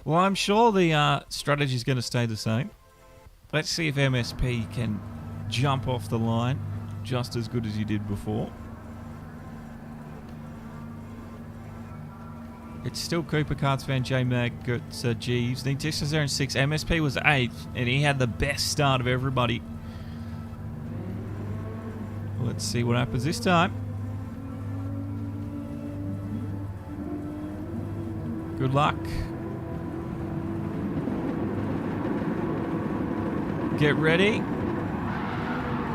Well, I'm sure the strategy is going to stay the same. Let's see if MSP can jump off the line just as good as you did before. It's still Cooper, Cards Fan, J-Mag, Jeeves. Nintesta's there in 6th. MSP was 8th, and he had the best start of everybody. Let's see what happens this time. Good luck. Get ready.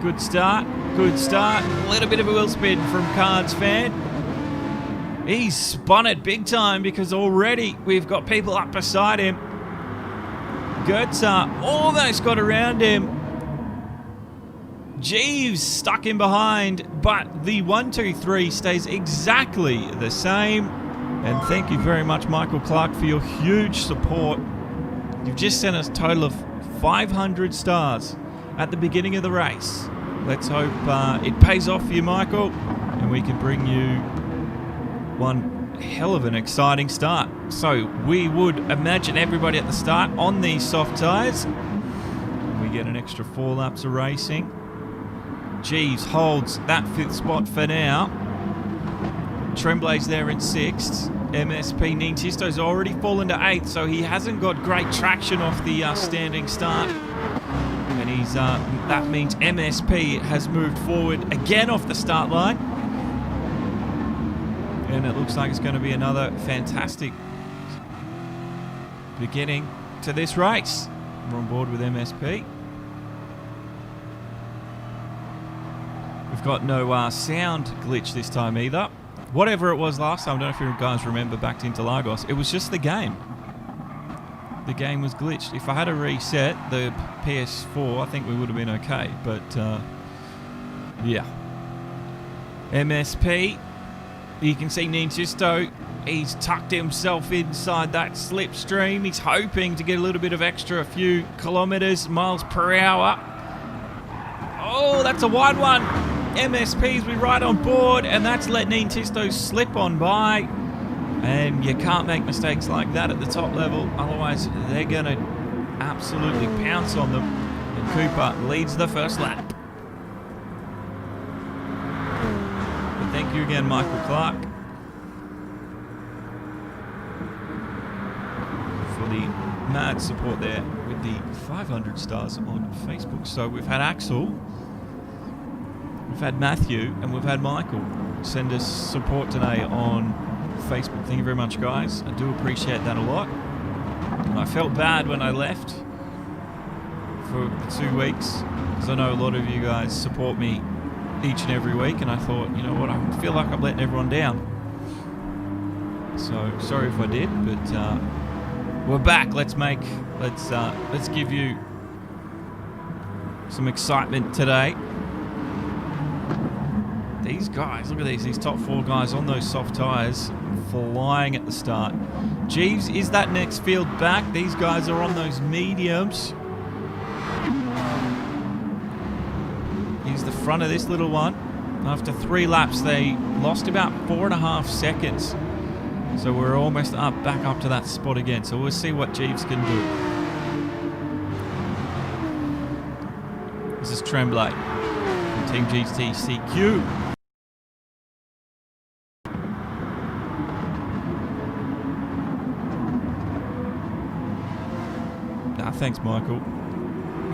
Good start. Good start. A little bit of a wheel spin from Cards Fan. He's spun it big time because already we've got people up beside him. Goetzer almost got around him. Jeeves stuck in behind, but the 1, 2, 3 stays exactly the same. And thank you very much, Michael Clark, for your huge support. You've just sent us a total of 500 stars at the beginning of the race. Let's hope it pays off for you, Michael, and we can bring you one hell of an exciting start. So we would imagine everybody at the start on these soft tyres. We get an extra 4 laps of racing. Jeeves holds that 5th spot for now. Tremblay's there in 6th. MSP Nintisto's already fallen to 8th, so he hasn't got great traction off the standing start. And he's that means MSP has moved forward again off the start line. And it looks like it's going to be another fantastic beginning to this race. We're on board with MSP. We've got no sound glitch this time either. Whatever it was last time, I don't know if you guys remember back to Interlagos, it was just the game. The game was glitched. If I had a reset the PS4, I think we would have been okay. But, yeah. MSP. You can see Nintisto. He's tucked himself inside that slipstream. He's hoping to get a little bit of extra, a few kilometres, miles per hour. Oh, that's a wide one. MSP's been right on board, and that's let Nintisto slip on by. And you can't make mistakes like that at the top level, otherwise they're going to absolutely pounce on them. And Cooper leads the first lap. But thank you again, Michael Clark, for the mad support there with the 500 stars on Facebook. So we've had Axel, we've had Matthew, and we've had Michael send us support today on Facebook. Thank you very much, guys. I do appreciate that a lot. And I felt bad when I left for the 2 weeks, because I know a lot of you guys support me each and every week, and I thought, you know what, I feel like I'm letting everyone down. So sorry if I did, but we're back. Let's give you some excitement today. These guys, look at these top 4 guys on those soft tyres, flying at the start. Jeeves is that next field back. These guys are on those mediums. He's the front of this little one. After 3 laps, they lost about 4.5 seconds. So we're almost back up to that spot again. So we'll see what Jeeves can do. This is Tremblay from Team GTCQ. Thanks, Michael.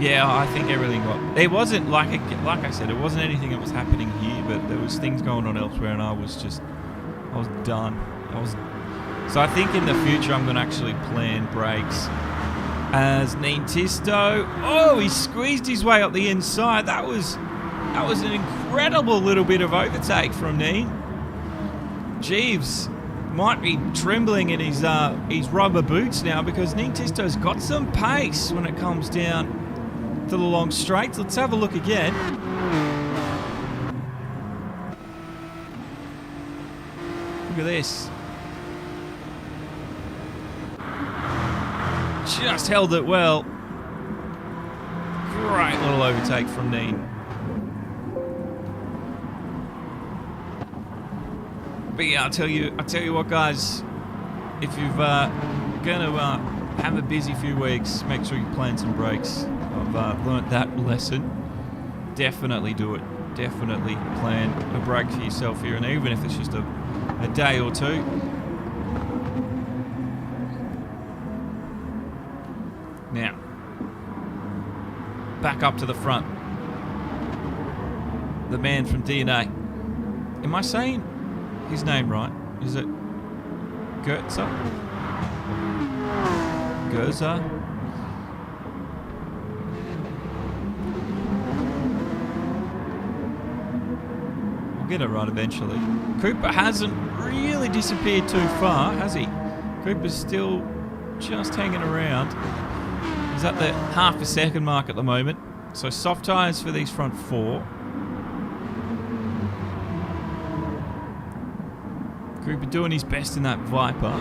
Yeah, I think everything got... It wasn't like I said, it wasn't anything that was happening here, but there was things going on elsewhere, and I was done. So I think in the future I'm going to actually plan breaks as Nintisto. Oh, he squeezed his way up the inside. That was an incredible little bit of overtake from Neen. Jeeves might be trembling in his rubber boots now, because Nintisto's got some pace when it comes down to the long straights. Let's have a look again. Look at this. Just held it well. Great little overtake from Neen. But yeah, I'll tell you what, guys. If you've gonna have a busy few weeks. Make sure you plan some breaks. I've learnt that lesson. Definitely do it. Definitely plan a break for yourself here, and even if it's just a day or two. Now, back up to the front. The man from DNA. Am I saying his name right? Is it Gertzer? Gerza? We'll get it right eventually. Cooper hasn't really disappeared too far, has he? Cooper's still just hanging around. He's at the half a second mark at the moment. So soft tyres for these front four. Cooper doing his best in that Viper.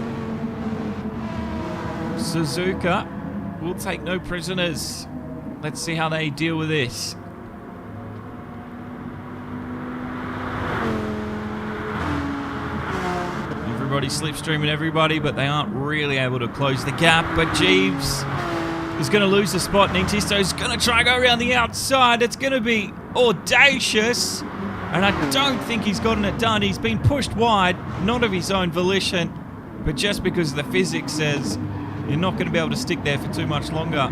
Suzuka will take no prisoners. Let's see how they deal with this. Everybody's slipstreaming everybody, but they aren't really able to close the gap. But Jeeves is going to lose the spot. Nintisto's going to try to go around the outside. It's going to be audacious. And I don't think he's gotten it done. He's been pushed wide, not of his own volition, but just because the physics says you're not going to be able to stick there for too much longer.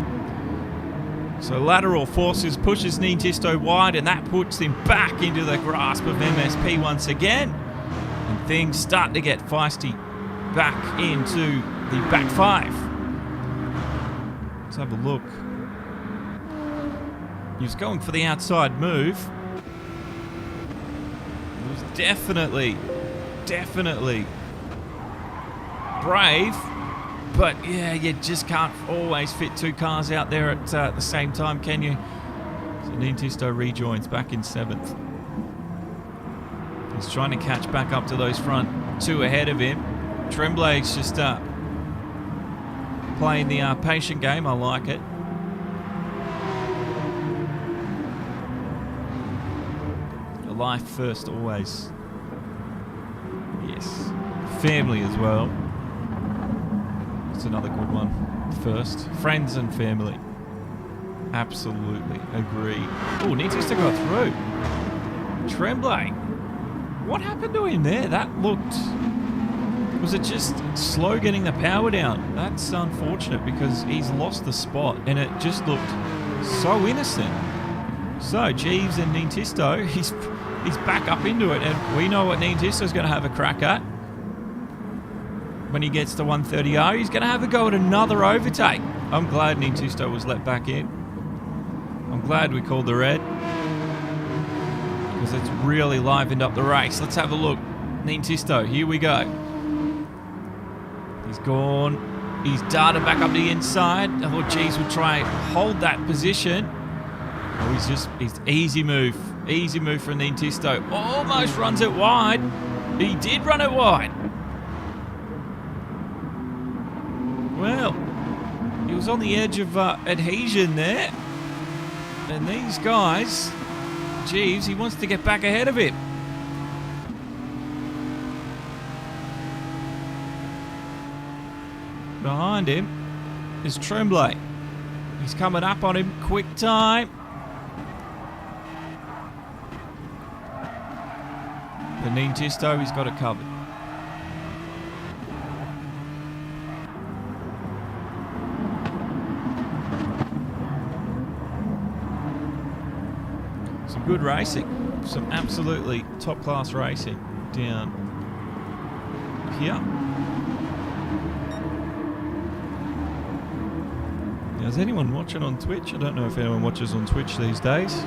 So lateral forces pushes Nintisto wide, and that puts him back into the grasp of MSP once again. And things start to get feisty back into the back five. Let's have a look. He was going for the outside move. Definitely brave, but yeah, you just can't always fit two cars out there at the same time, can you? So Nintisto rejoins back in 7th. He's trying to catch back up to those front two ahead of him. Tremblay's just playing the patient game. I like it. Life first, always. Yes. Family as well. That's another good one. First. Friends and family. Absolutely. Agree. Oh, Nintisto got through. Tremblay. What happened to him there? That looked... Was it just slow getting the power down? That's unfortunate because he's lost the spot and it just looked so innocent. So, Jeeves and Nintisto, he's back up into it, and we know what Nintisto's going to have a crack at. When he gets to 130R, he's going to have a go at another overtake. I'm glad Nintisto was let back in. I'm glad we called the red, because it's really livened up the race. Let's have a look. Nintisto, here we go. He's gone. He's darted back up the inside. I thought Jeeves would try and hold that position. Oh, he's easy move. Easy move from Nintisto. Almost runs it wide. He did run it wide. Well, he was on the edge of adhesion there. And these guys, Jeeves, he wants to get back ahead of him. Behind him is Tremblay. He's coming up on him. Quick time. The Nintisto, he's got it covered. Some good racing. Some absolutely top-class racing down here. Now, is anyone watching on Twitch? I don't know if anyone watches on Twitch these days.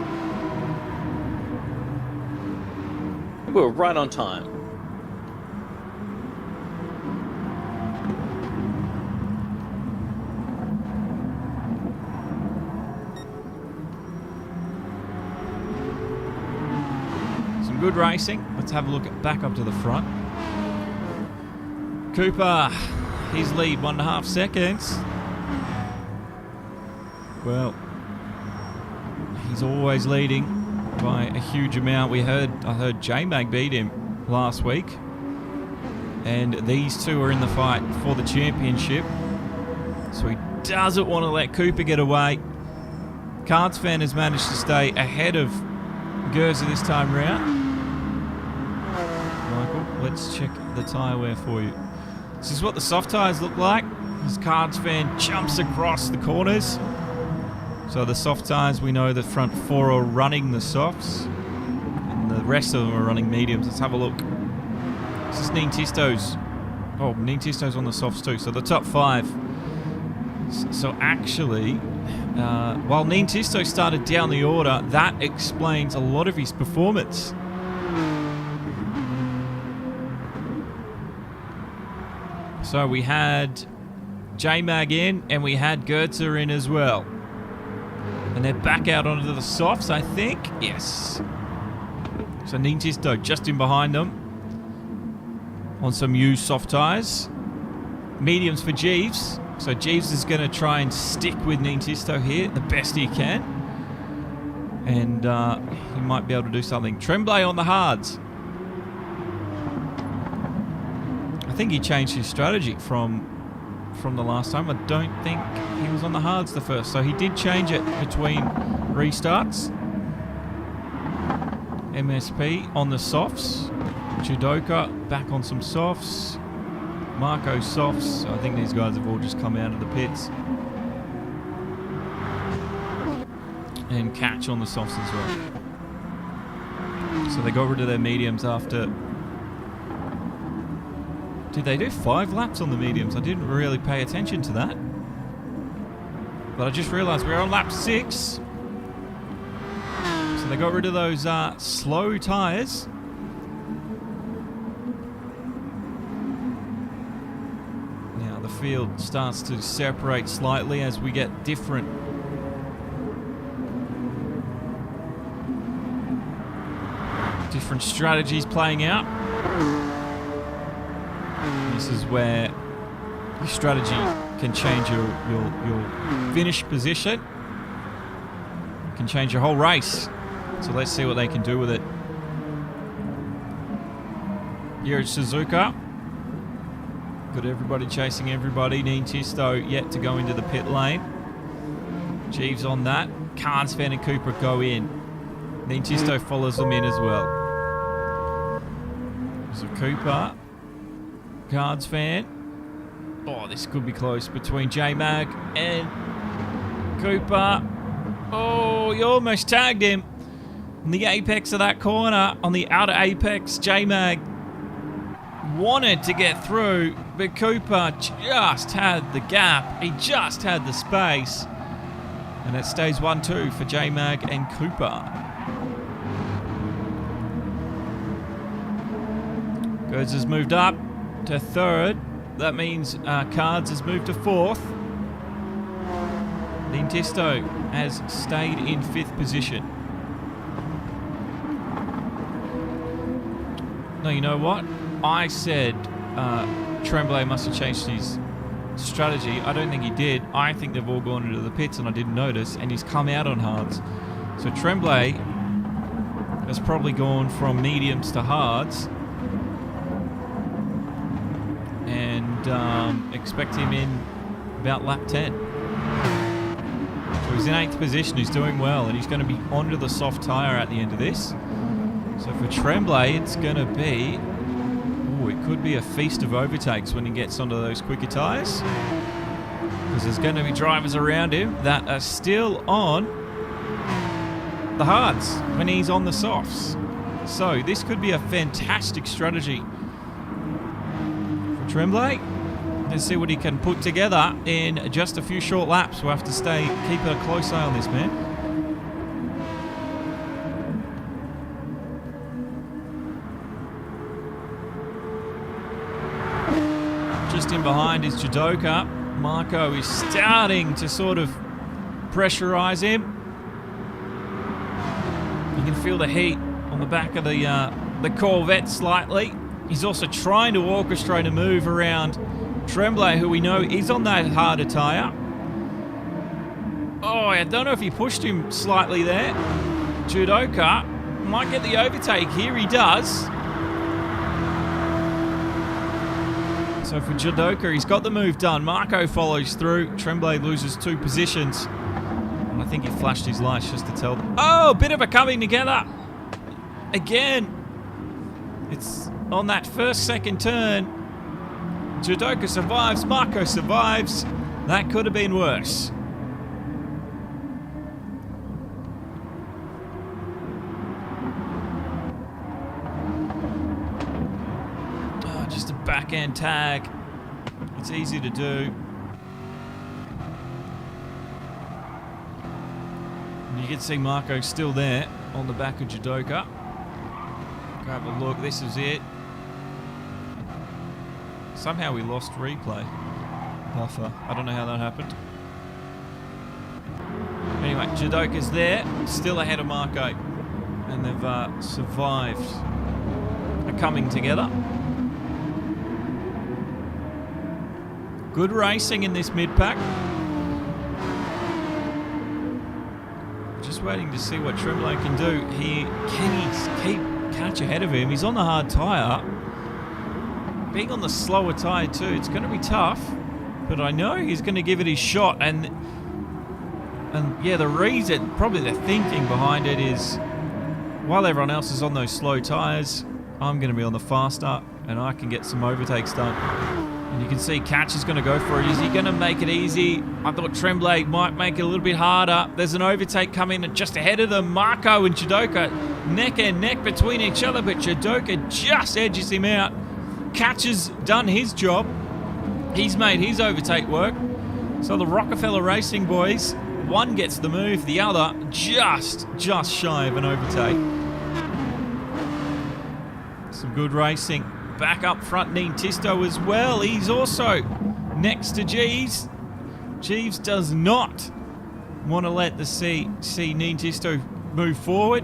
We're right on time. Some good racing. Let's have a look at back up to the front. Cooper, his lead 1.5 seconds. Well, he's always leading by a huge amount. I heard J-Mag beat him last week, and these two are in the fight for the championship. So he doesn't want to let Cooper get away. Cards fan has managed to stay ahead of Gerza this time round. Michael, let's check the tyre wear for you. This is what the soft tyres look like. As Cards fan jumps across the corners. So the soft tyres, we know the front 4 are running the softs. And the rest of them are running mediums. Let's have a look. This is Nientisto's. Oh, Nientisto's on the softs too. So the top 5. So actually, while Nientisto started down the order, that explains a lot of his performance. So we had J-Mag in, and we had Gerza in as well. And they're back out onto the softs, I think. Yes. So Nientisto just in behind them on some used soft tyres. Mediums for Jeeves. So Jeeves is going to try and stick with Nientisto here the best he can. And he might be able to do something. Tremblay on the hards. I think he changed his strategy from the last time. I don't think he was on the hards the first. So he did change it between restarts. MSP on the softs. Judoka back on some softs. Marco softs. I think these guys have all just come out of the pits. And Catch on the softs as well. So they got rid of their mediums after... Did they do 5 laps on the mediums? I didn't really pay attention to that. But I just realised we're on lap 6. So they got rid of those slow tyres. Now the field starts to separate slightly as we get different strategies playing out. This is where your strategy can change your finish position. It can change your whole race. So let's see what they can do with it. Here at Suzuka. Got everybody chasing everybody. Nientisto yet to go into the pit lane. Jeeves on that. Carnes, Fan and Cooper go in. Nientisto follows them in as well. So Cooper... Cards fan. Oh, this could be close between J-Mag and Cooper. Oh, you almost tagged him. On the apex of that corner, on the outer apex, J-Mag wanted to get through, but Cooper just had the gap. He just had the space. And it stays 1-2 for J-Mag and Cooper. Gerza has moved up to 3rd. That means Cards has moved to 4th. Nientisto has stayed in 5th position. No, you know what? I said Tremblay must have changed his strategy. I don't think he did. I think they've all gone into the pits and I didn't notice, and he's come out on hards. So Tremblay has probably gone from mediums to hards. And expect him in about lap 10. So he's in 8th position, he's doing well, and he's going to be onto the soft tyre at the end of this. So for Tremblay, it's going to be... Oh, it could be a feast of overtakes when he gets onto those quicker tyres. Because there's going to be drivers around him that are still on the hards when he's on the softs. So this could be a fantastic strategy Tremblay. Let's see what he can put together in just a few short laps. We'll have to keep a close eye on this man. Just in behind is Judoka. Marco is starting to sort of pressurize him. You can feel the heat on the back of the Corvette slightly. He's also trying to orchestrate a move around Tremblay, who we know is on that harder tyre. Oh, I don't know if he pushed him slightly there. Judoka might get the overtake here. He does. So for Judoka, he's got the move done. Marco follows through. Tremblay loses 2 positions. And I think he flashed his lights just to tell them. Oh, a bit of a coming together. Again. It's on that first, second turn. Judoka survives. Marco survives. That could have been worse. Just a backhand tag. It's easy to do. And you can see Marco still there on the back of Judoka. Grab a look. This is it. Somehow we lost replay buffer. I don't know how that happened. Anyway, Judoka's there, still ahead of Marco, and they've survived a coming together. Good racing in this mid-pack. Just waiting to see what Tremblay can do. Can he catch ahead of him? He's on the hard tyre. Being on the slower tyre too, it's going to be tough. But I know he's going to give it his shot. And yeah, the reason, probably the thinking behind it is, while everyone else is on those slow tyres, I'm going to be on the faster, and I can get some overtakes done. And you can see Catch is going to go for it. Is he going to make it easy? I thought Tremblay might make it a little bit harder. There's an overtake coming just ahead of them. Marco and Judoka neck and neck between each other, but Judoka just edges him out. Catch has done his job. He's made his overtake work. So the Rockefeller Racing boys, one gets the move, the other just shy of an overtake. Some good racing. Back up front, Neen Tisto as well. He's also next to Jeeves. Jeeves does not want to let the see Neen Tisto move forward.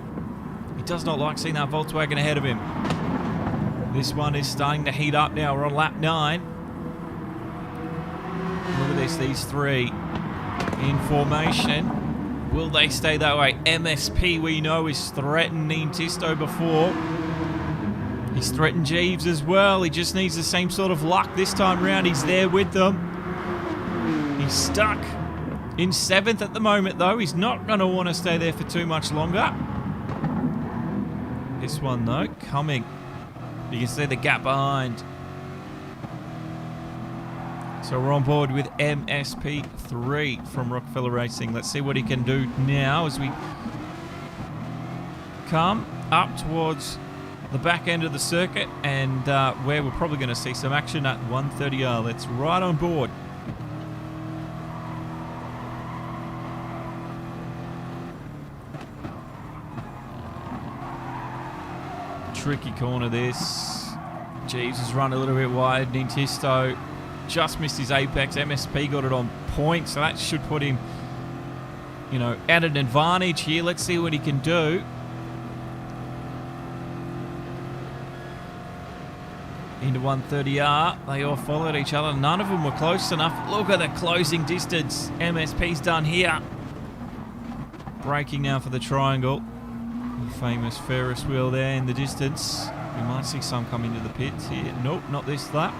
He does not like seeing that Volkswagen ahead of him. This one is starting to heat up now. We're on lap 9. Look at this, these three in formation. Will they stay that way? MSP, we know, has threatened Neen Tisto before. He's threatened Jeeves as well. He just needs the same sort of luck this time round. He's there with them. He's stuck in 7th at the moment, though. He's not going to want to stay there for too much longer. This one, though, coming. You can see the gap behind. So we're on board with MSP3 from Rockefeller Racing. Let's see what he can do now as we come up towards the back end of the circuit, and where we're probably going to see some action at 130R. Let's ride on board. Tricky corner this. Jeeves has run a little bit wide. Neen Tisto just missed his apex. MSP got it on point, so that should put him, you know, at an advantage here. Let's see what he can do. Into 130R. They all followed each other. None of them were close enough. Look at the closing distance MSP's done here. Braking now for the triangle. The famous Ferris wheel there in the distance. We might see some come into the pits here. Nope, not this lap.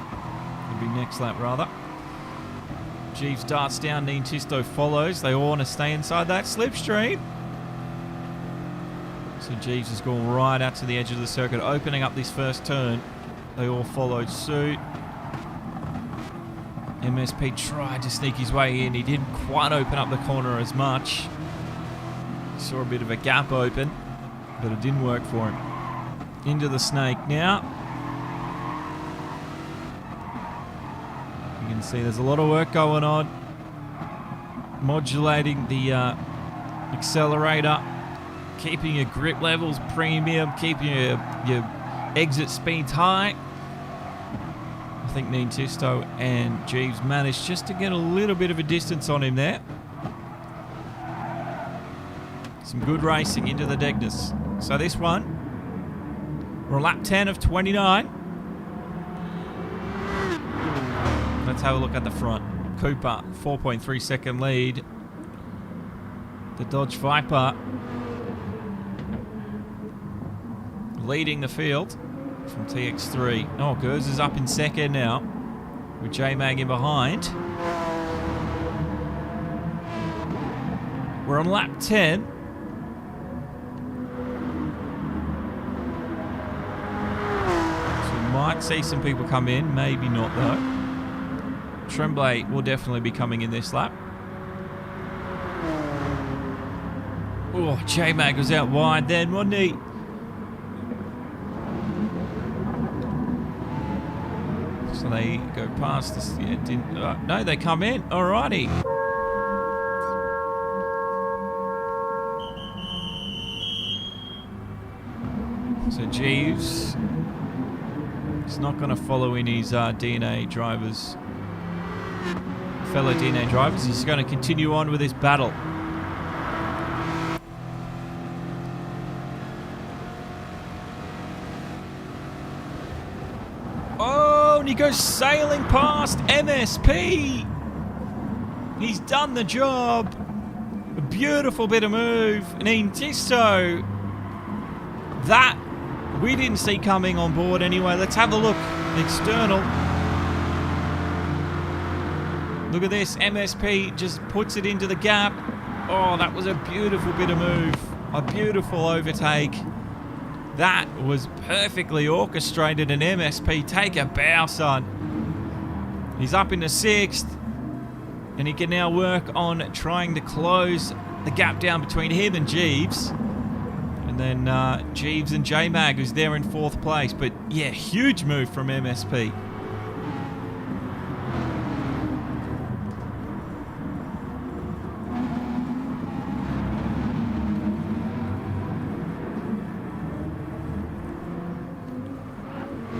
It'll be next lap rather. Jeeves darts down. Neen Tisto follows. They all want to stay inside that slipstream. So Jeeves has gone right out to the edge of the circuit, opening up this first turn. They all followed suit. MSP tried to sneak his way in. He didn't quite open up the corner as much. He saw a bit of a gap open, but it didn't work for him. Into the snake now. You can see there's a lot of work going on. Modulating the accelerator, keeping your grip levels premium, keeping your exit speeds high. I think Neen Tisto and Jeeves managed just to get a little bit of a distance on him there. Some good racing into the Degnus. So this one, we're on lap 10 of 29. Let's have a look at the front. Cooper, 4.3 second lead. The Dodge Viper leading the field from TX3. Oh, Gers is up in second now. with J-Mag in behind. We're on lap 10. So we might see some people come in, maybe not though. Tremblay will definitely be coming in this lap. Oh, J-Mag was out wide then, wasn't he? So they go past this. Yeah, no, they come in. Alrighty. So Jeeves is not going to follow in his fellow DNA drivers. He's going to continue on with this battle. Oh, and he goes sailing past MSP. He's done the job. A beautiful bit of move. Nintisto. That we didn't see coming on board anyway. Let's have a look. External. Look at this. MSP just puts it into the gap. Oh, that was a beautiful bit of move. A beautiful overtake. That was perfectly orchestrated. And MSP, take a bow, son. He's up in the 6th. And he can now work on trying to close the gap down between him and Jeeves. And then Jeeves and J-Mag, who's there in 4th place. But yeah, huge move from MSP.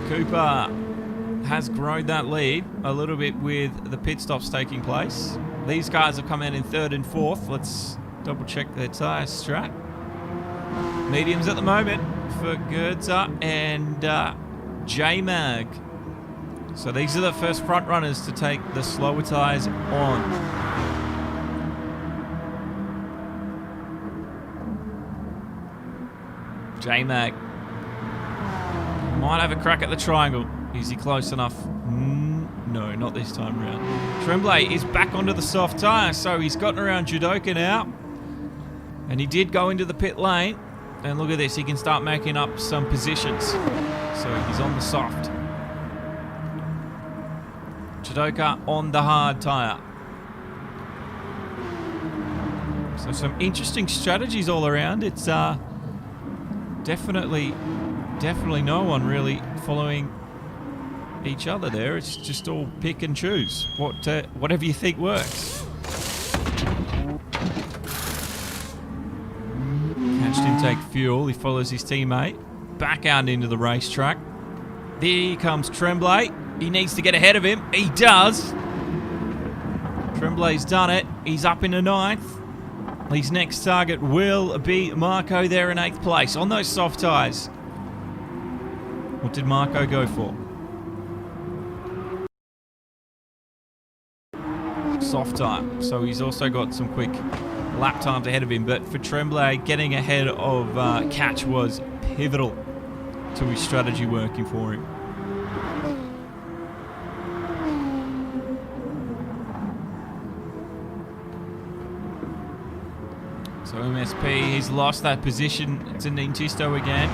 Cooper has grown that lead a little bit with the pit stops taking place. These guys have come in 3rd and 4th. Let's double check their tyre strat. Mediums at the moment for Goetzer and J-Mag. So these are the first front runners to take the slower tyres on. J-Mag might have a crack at the triangle. Is he close enough? No, not this time around. Tremblay is back onto the soft tyre, so he's gotten around Judoka now. And he did go into the pit lane. And look at this, he can start making up some positions. So he's on the soft. Judoka on the hard tyre. So some interesting strategies all around. It's definitely no one really following each other there. It's just all pick and choose. Whatever you think works. Catched him take fuel. He follows his teammate back out into the racetrack. There comes Tremblay. He needs to get ahead of him. He does. Tremblay's done it. He's up in the 9th. His next target will be Marco there in 8th place on those soft tyres. What did Marco go for? Soft tyre. So he's also got some quick lap times ahead of him. But for Tremblay, getting ahead of Catch was pivotal to his strategy working for him. So MSP, he's lost that position to Nintisto again.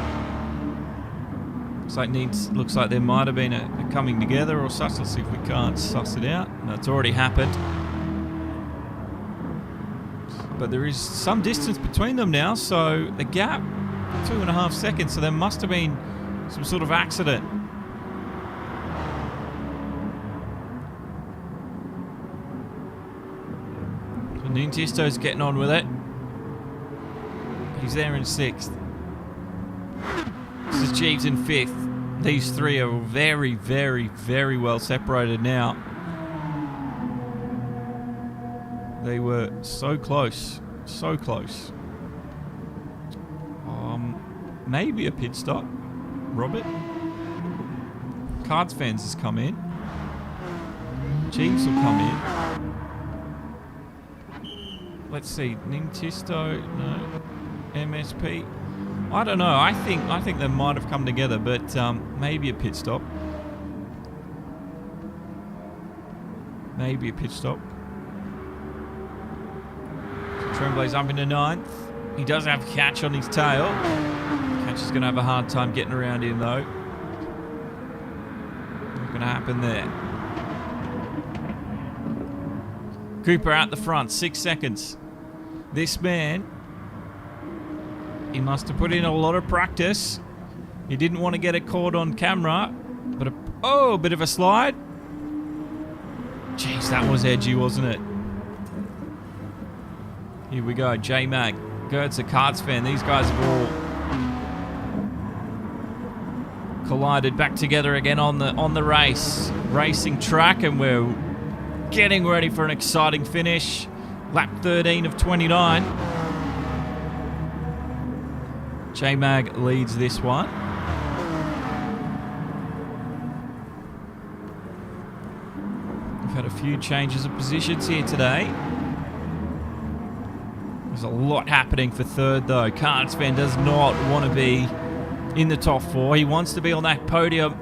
Looks like there might have been a coming together or such. Let's see if we can't suss it out. No, it's already happened. But there is some distance between them now, so the gap, 2.5 seconds, so there must have been some sort of accident. So Nintisto's getting on with it. He's there in 6th. This is Jeeves in 5th. These three are very, very, very well separated now. They were so close. So close. Maybe a pit stop. Robert? Cards fans has come in. Jeeves will come in. Let's see. Nintisto, no. MSP. I don't know. I think they might have come together, but maybe a pit stop. Maybe a pit stop. So Tremblay's up into 9th. He does have Catch on his tail. Catch is going to have a hard time getting around him though. Not going to happen there. Cooper out the front, 6 seconds. This man, he must have put in a lot of practice. He didn't want to get it caught on camera, but a bit of a slide. Jeez, that was edgy, wasn't it? Here we go, J-Mag, Gertz, a Karts fan. These guys have all collided back together again on the racing track, and we're getting ready for an exciting finish. Lap 13 of 29. J-Mag leads this one. We've had a few changes of positions here today. There's a lot happening for third though. Karts fan does not want to be in the top 4. He wants to be on that podium.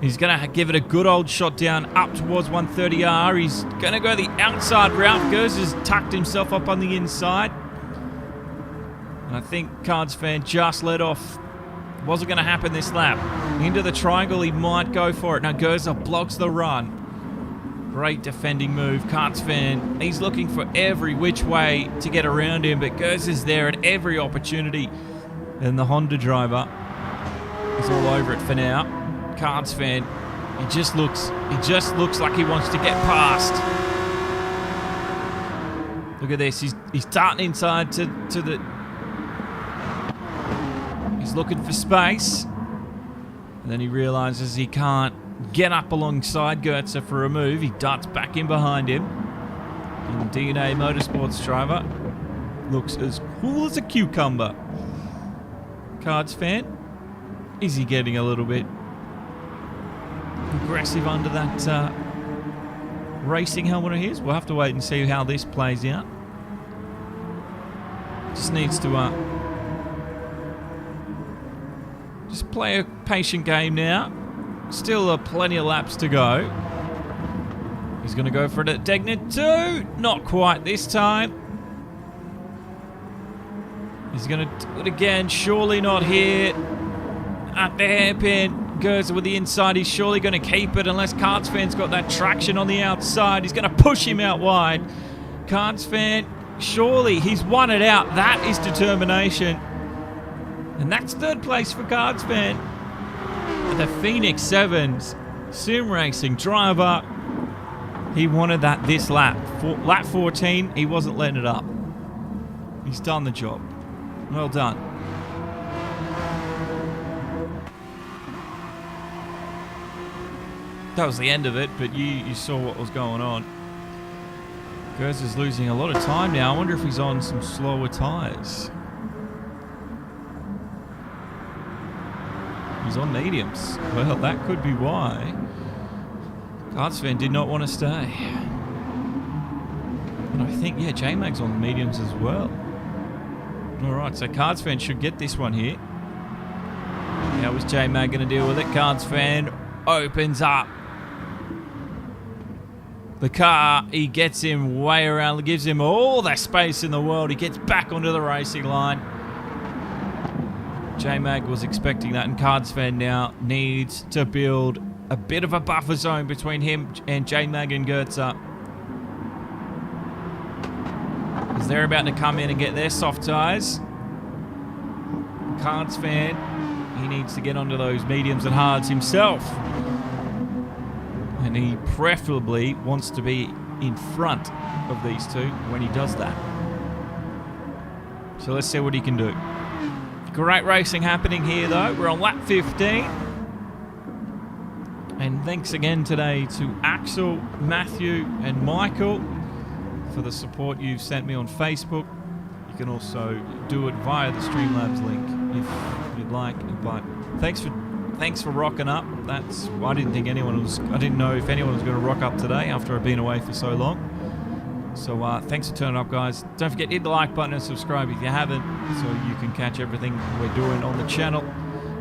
He's going to give it a good old shot down up towards 130R. He's going to go the outside route. Gers has tucked himself up on the inside. And I think Cards fan just let off. Wasn't going to happen this lap. Into the triangle, he might go for it. Now Gerzer blocks the run. Great defending move. Cards fan, he's looking for every which way to get around him, but Gerzer's there at every opportunity. And the Honda driver is all over it for now. Cards fan, he just looks like he wants to get past. Look at this. He's darting inside to the. He's looking for space, and then he realizes he can't get up alongside Gertzer for a move. He darts back in behind him. And DNA Motorsports driver looks as cool as a cucumber. Cards fan, is he getting a little bit aggressive under that racing helmet of his? We'll have to wait and see how this plays out. Just needs to just play a patient game now. Still plenty of laps to go. He's going to go for it at Degner 2. Not quite this time. He's going to do it again. Surely not here. At the hairpin. Gerzer with the inside. He's surely going to keep it unless Cards fan's got that traction on the outside. He's going to push him out wide. Cards fan, surely he's won it out. That is determination. And that's third place for Cards fan. The Phoenix 7's Simracing driver. He wanted that this lap. Lap 14, he wasn't letting it up. He's done the job. Well done. That was the end of it, but you saw what was going on. Gerzer's losing a lot of time now. I wonder if he's on some slower tyres. He's on mediums. Well, that could be why. Cards fan did not want to stay. And I think, yeah, J-Mag's on mediums as well. Alright, so Cards fan should get this one here. How was J-Mag going to deal with it? Cards fan opens up the car. He gets him way around, gives him all the space in the world. He gets back onto the racing line. J-Mag was expecting that, and Cards fan now needs to build a bit of a buffer zone between him and J-Mag and Gertzer. Because they're about to come in and get their soft tyres. Cards fan, he needs to get onto those mediums and hards himself. And he preferably wants to be in front of these two when he does that. So let's see what he can do. Great racing happening here though. We're on lap 15. And thanks again today to Axel, Matthew and Michael for the support you've sent me on Facebook. You can also do it via the Streamlabs link if you'd like. But thanks for rocking up. I didn't know if anyone was going to rock up today after I've been away for so long. So thanks for turning up, guys. Don't forget to hit the like button and subscribe if you haven't, so you can catch everything we're doing on the channel.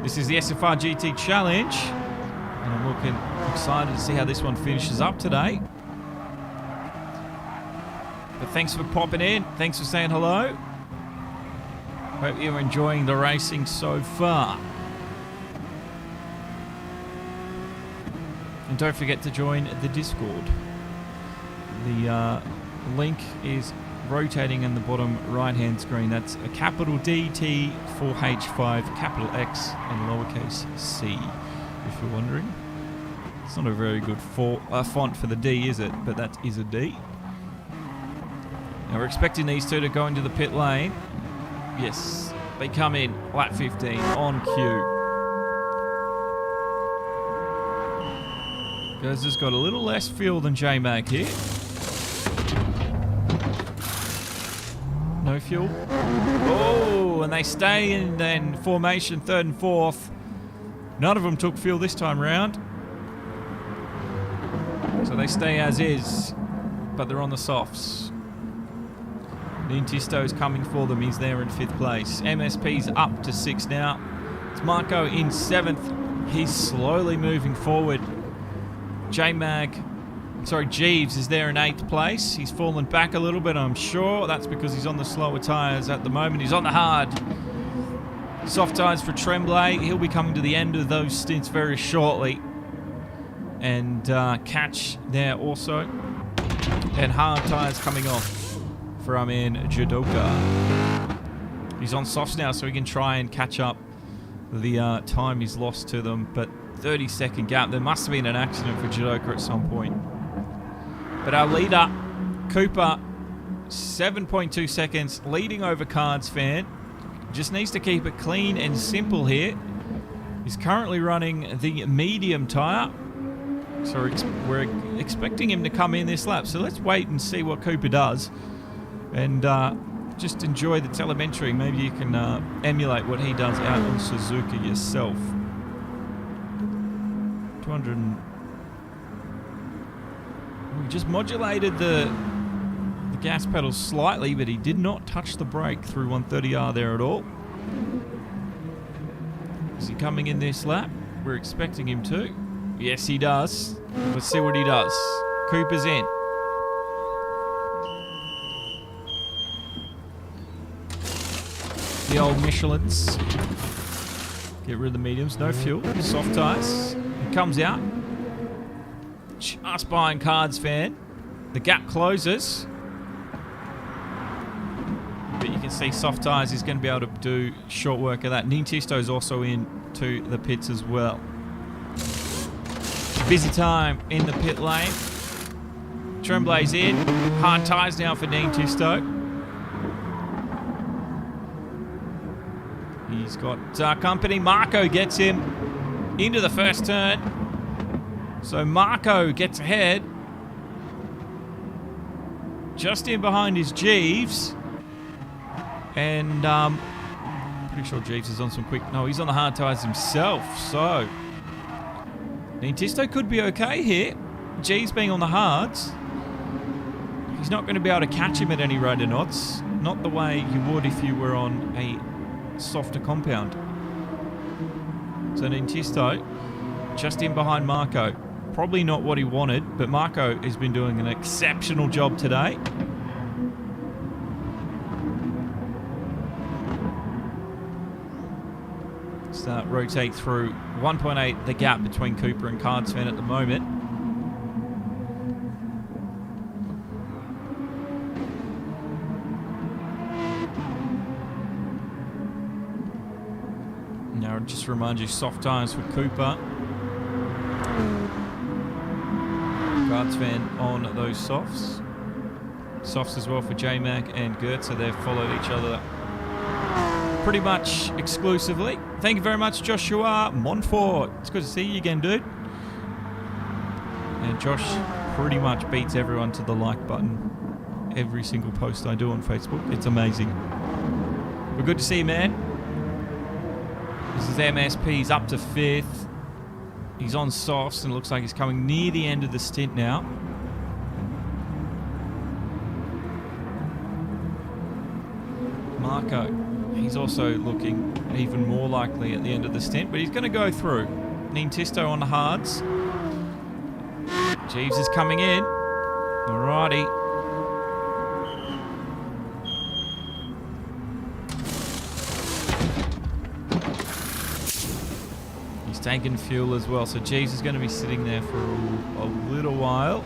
This is the SFR GT Challenge, and I'm excited to see how this one finishes up today. thanks for popping in. Thanks for saying hello. Hope you're enjoying the racing so far. And don't forget to join the Discord. The link is rotating in the bottom right-hand screen. That's a capital D, T, 4H5, capital X, and lowercase c, if you're wondering. It's not a very good font for the D, is it? But that is a D. Now we're expecting these two to go into the pit lane. Yes, they come in, lap 15, on cue. Guys, has got a little less fuel than J-Mag here. No fuel. Oh, and they stay in then formation, third and fourth. None of them took fuel this time round. So they stay as is, but they're on the softs. Nintisto's coming for them. He's there in 5th place. MSP's up to 6 now. It's Marco in 7th. He's slowly moving forward. Jeeves is there in 8th place. He's fallen back a little bit, I'm sure. That's because he's on the slower tyres at the moment. He's on the hard. Soft tyres for Tremblay. He'll be coming to the end of those stints very shortly. And Catch there also. And hard tyres coming off from in Judoka. He's on softs now, so he can try and catch up the time he's lost to them. But 30-second gap. There must have been an accident for Judoka at some point. But our leader, Cooper, 7.2 seconds, leading over Cards Fan. Just needs to keep it clean and simple here. He's currently running the medium tyre. So we're expecting him to come in this lap. So let's wait and see what Cooper does. And just enjoy the telemetry. Maybe you can emulate what he does out on Suzuka yourself. 200. We just modulated the gas pedal slightly, but he did not touch the brake through 130R there at all. Is he coming in this lap? We're expecting him to. Yes, he does. Let's see what he does. Cooper's in. The old Michelins. Get rid of the mediums. No fuel. Soft tyres. He comes out. Just behind Cards Fan. The gap closes. But you can see soft tyres is going to be able to do short work of that. Nintisto's also in to the pits as well. Busy time in the pit lane. Tremblay's in. Hard tyres now for Nintisto. He's got company. Marco gets him into the first turn. So Marco gets ahead. Just in behind is Jeeves. And pretty sure Jeeves is on some quick... No, he's on the hard tyres himself. So Nintisto could be okay here. Jeeves being on the hards. He's not going to be able to catch him at any rate or knots. Not the way you would if you were on a softer compound. So Nintisto just in behind Marco. Probably not what he wanted, but Marco has been doing an exceptional job today. Start rotate through 1.8, the gap between Cooper and Cards Fan at the moment. Now I'll just remind you, soft tyres for Cooper. Cards Fan on those softs. Softs as well for J-Mac and Gert, so they've followed each other pretty much exclusively. Thank you very much, Joshua Montfort. It's good to see you again, dude. And Josh pretty much beats everyone to the like button. Every single post I do on Facebook. It's amazing. We're good to see you, man. This is MSP. He's up to 5th. He's on softs and it looks like he's coming near the end of the stint now. Marco. He's also looking even more likely at the end of the stint, but he's going to go through. Nintisto on the hards. Jeeves is coming in. Alrighty. taking fuel as well. So Jeeves is going to be sitting there for a little while.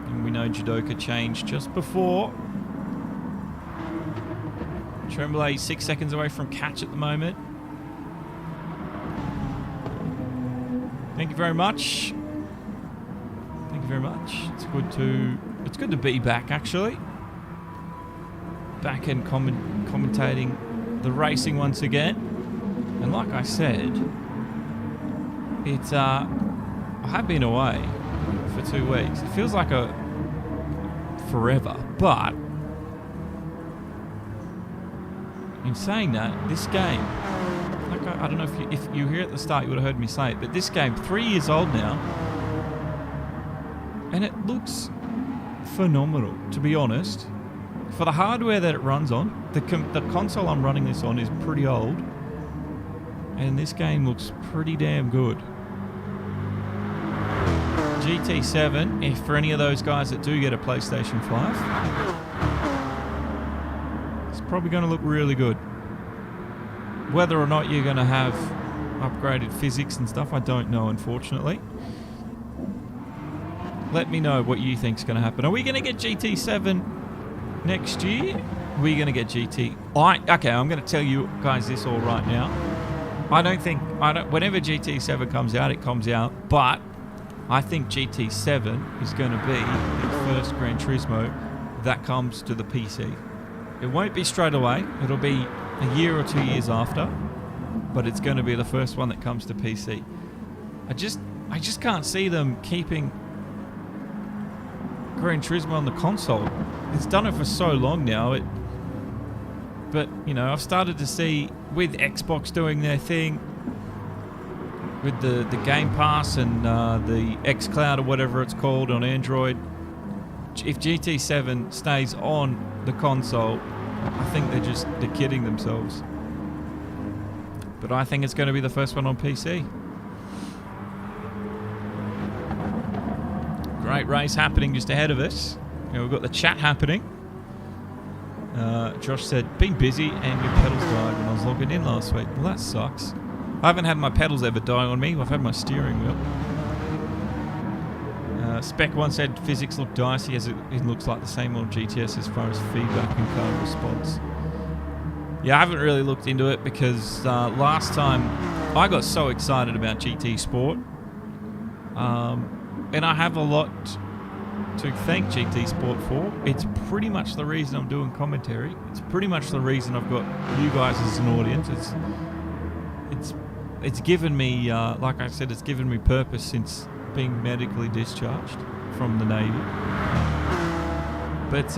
And we know Judoka changed just before. Tremblay 6 seconds away from catch at the moment. Thank you very much. Thank you very much. It's good to be back, actually. Back and commentating the racing once again. And like I said, I have been away for 2 weeks. It feels like forever, but in saying that, this game, like I don't know if you hear at the start, you would have heard me say it, but this game, 3 years old now, and it looks phenomenal, to be honest. For the hardware that it runs on, the console I'm running this on is pretty old, and this game looks pretty damn good. GT7, if for any of those guys that do get a PlayStation 5, it's probably going to look really good. Whether or not you're going to have upgraded physics and stuff, I don't know, unfortunately. Let me know what you think's going to happen. Are we going to get GT7 next year? Are we going to get GT? Okay, I'm going to tell you guys this all right now. Whenever GT7 comes out, it comes out, but I think GT7 is going to be the first Gran Turismo that comes to the PC. It won't be straight away. It'll be a year or 2 years after, but it's going to be the first one that comes to PC. I just can't see them keeping Gran Turismo on the console. It's done it for so long now. But you know, I've started to see with Xbox doing their thing, with the Game Pass and the xCloud or whatever it's called on Android. If GT7 stays on the console, I think they're kidding themselves. But I think it's going to be the first one on PC. Great race happening just ahead of us. We've got the chat happening. Josh said, been busy and your pedals died when I was logging in last week. Well, that sucks. I haven't had my pedals ever die on me. I've had my steering wheel. Spec 1 said physics look dicey as it looks like the same old GTS as far as feedback and car response. Yeah, I haven't really looked into it because last time I got so excited about GT Sport. And I have a lot to thank GT Sport for. It's pretty much the reason I'm doing commentary. It's pretty much the reason I've got you guys as an audience. It's given me, like I said, it's given me purpose since being medically discharged from the Navy. But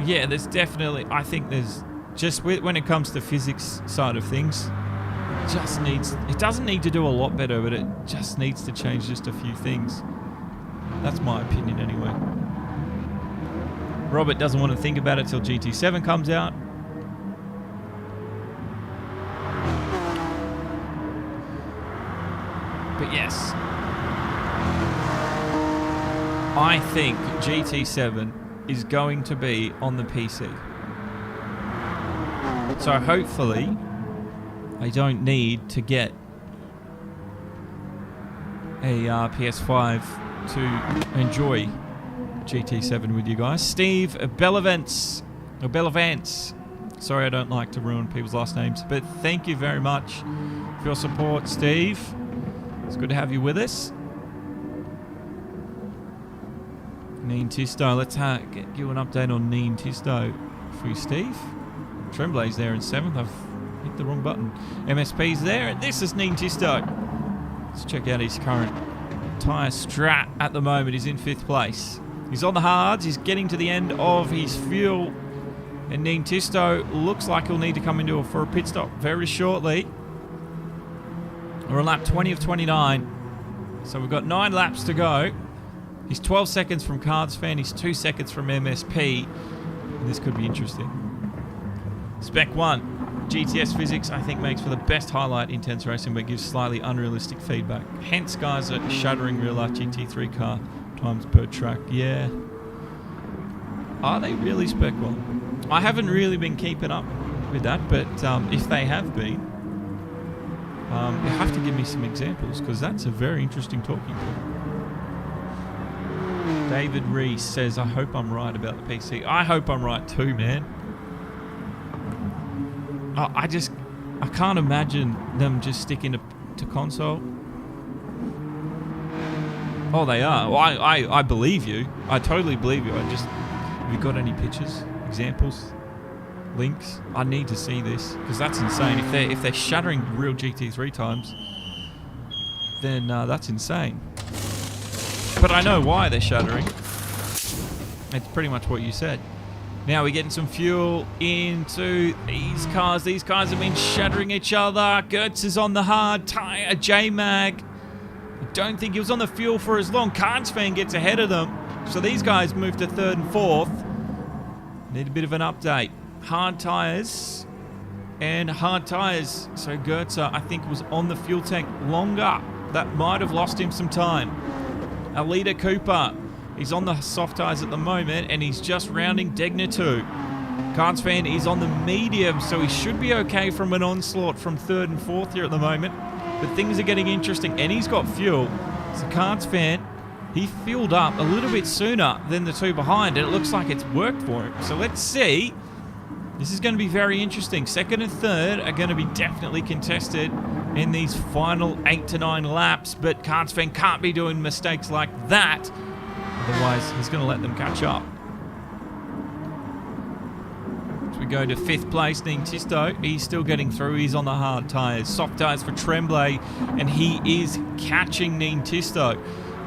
yeah, there's definitely, I think there's just when it comes to physics side of things, it doesn't need to do a lot better, but it just needs to change just a few things. That's my opinion anyway. Robert doesn't want to think about it till GT7 comes out. But yes, I think GT7 is going to be on the PC. So hopefully I don't need to get a PS5 to enjoy GT7 with you guys. Steve Bellavance. Sorry, I don't like to ruin people's last names, but thank you very much for your support, Steve. It's good to have you with us. Neen Tisto, let's get you an update on Neen Tisto for you, Steve. Tremblay's there in 7th. I've hit the wrong button. MSP's there, and this is Neen Tisto. Let's check out his current tyre strat at the moment. He's in 5th place. He's on the hards. He's getting to the end of his fuel. And Neen Tisto looks like he'll need to come into for a pit stop very shortly. We're on lap 20 of 29. So we've got 9 laps to go. He's 12 seconds from Cards Fan. He's 2 seconds from MSP. And this could be interesting. Spec 1. GTS physics, I think, makes for the best highlight intense racing, but gives slightly unrealistic feedback. Hence, guys are shuddering real-life GT3 car times per track. Yeah. Are they really Spec 1? I haven't really been keeping up with that, but if they have been, You have to give me some examples because that's a very interesting talking point. David Reese says, I hope I'm right about the PC. I hope I'm right too, man. I can't imagine them just sticking to console. Oh, they are. Well, I believe you. I totally believe you. Have you got any pictures, examples, links? I need to see this because that's insane. If they're shattering real GT3 times, then that's insane. But I know why they're shattering. It's pretty much what you said. Now we're getting some fuel into these cars. These cars have been shattering each other. Gertz is on the hard tire. J-Mag. I don't think he was on the fuel for as long. Karnsfan gets ahead of them. So these guys move to 3rd and 4th. Need a bit of an update. Hard tires. And hard tires. So Gertz, I think, was on the fuel tank longer. That might have lost him some time. Alita Cooper, he's on the soft tyres at the moment, and he's just rounding Degner 2. Karnsfan is on the medium, so he should be okay from an onslaught from 3rd and 4th here at the moment. But things are getting interesting, and he's got fuel. So Karnsfan, he fueled up a little bit sooner than the two behind, and it looks like it's worked for him. So let's see. This is going to be very interesting. 2nd and 3rd are going to be definitely contested in these final 8 to 9 laps, but Karnsfan can't be doing mistakes like that. Otherwise, he's going to let them catch up. So we go to 5th place, Dean Tisto. He's still getting through. He's on the hard tyres. Soft tyres for Tremblay, and he is catching Dean Tisto.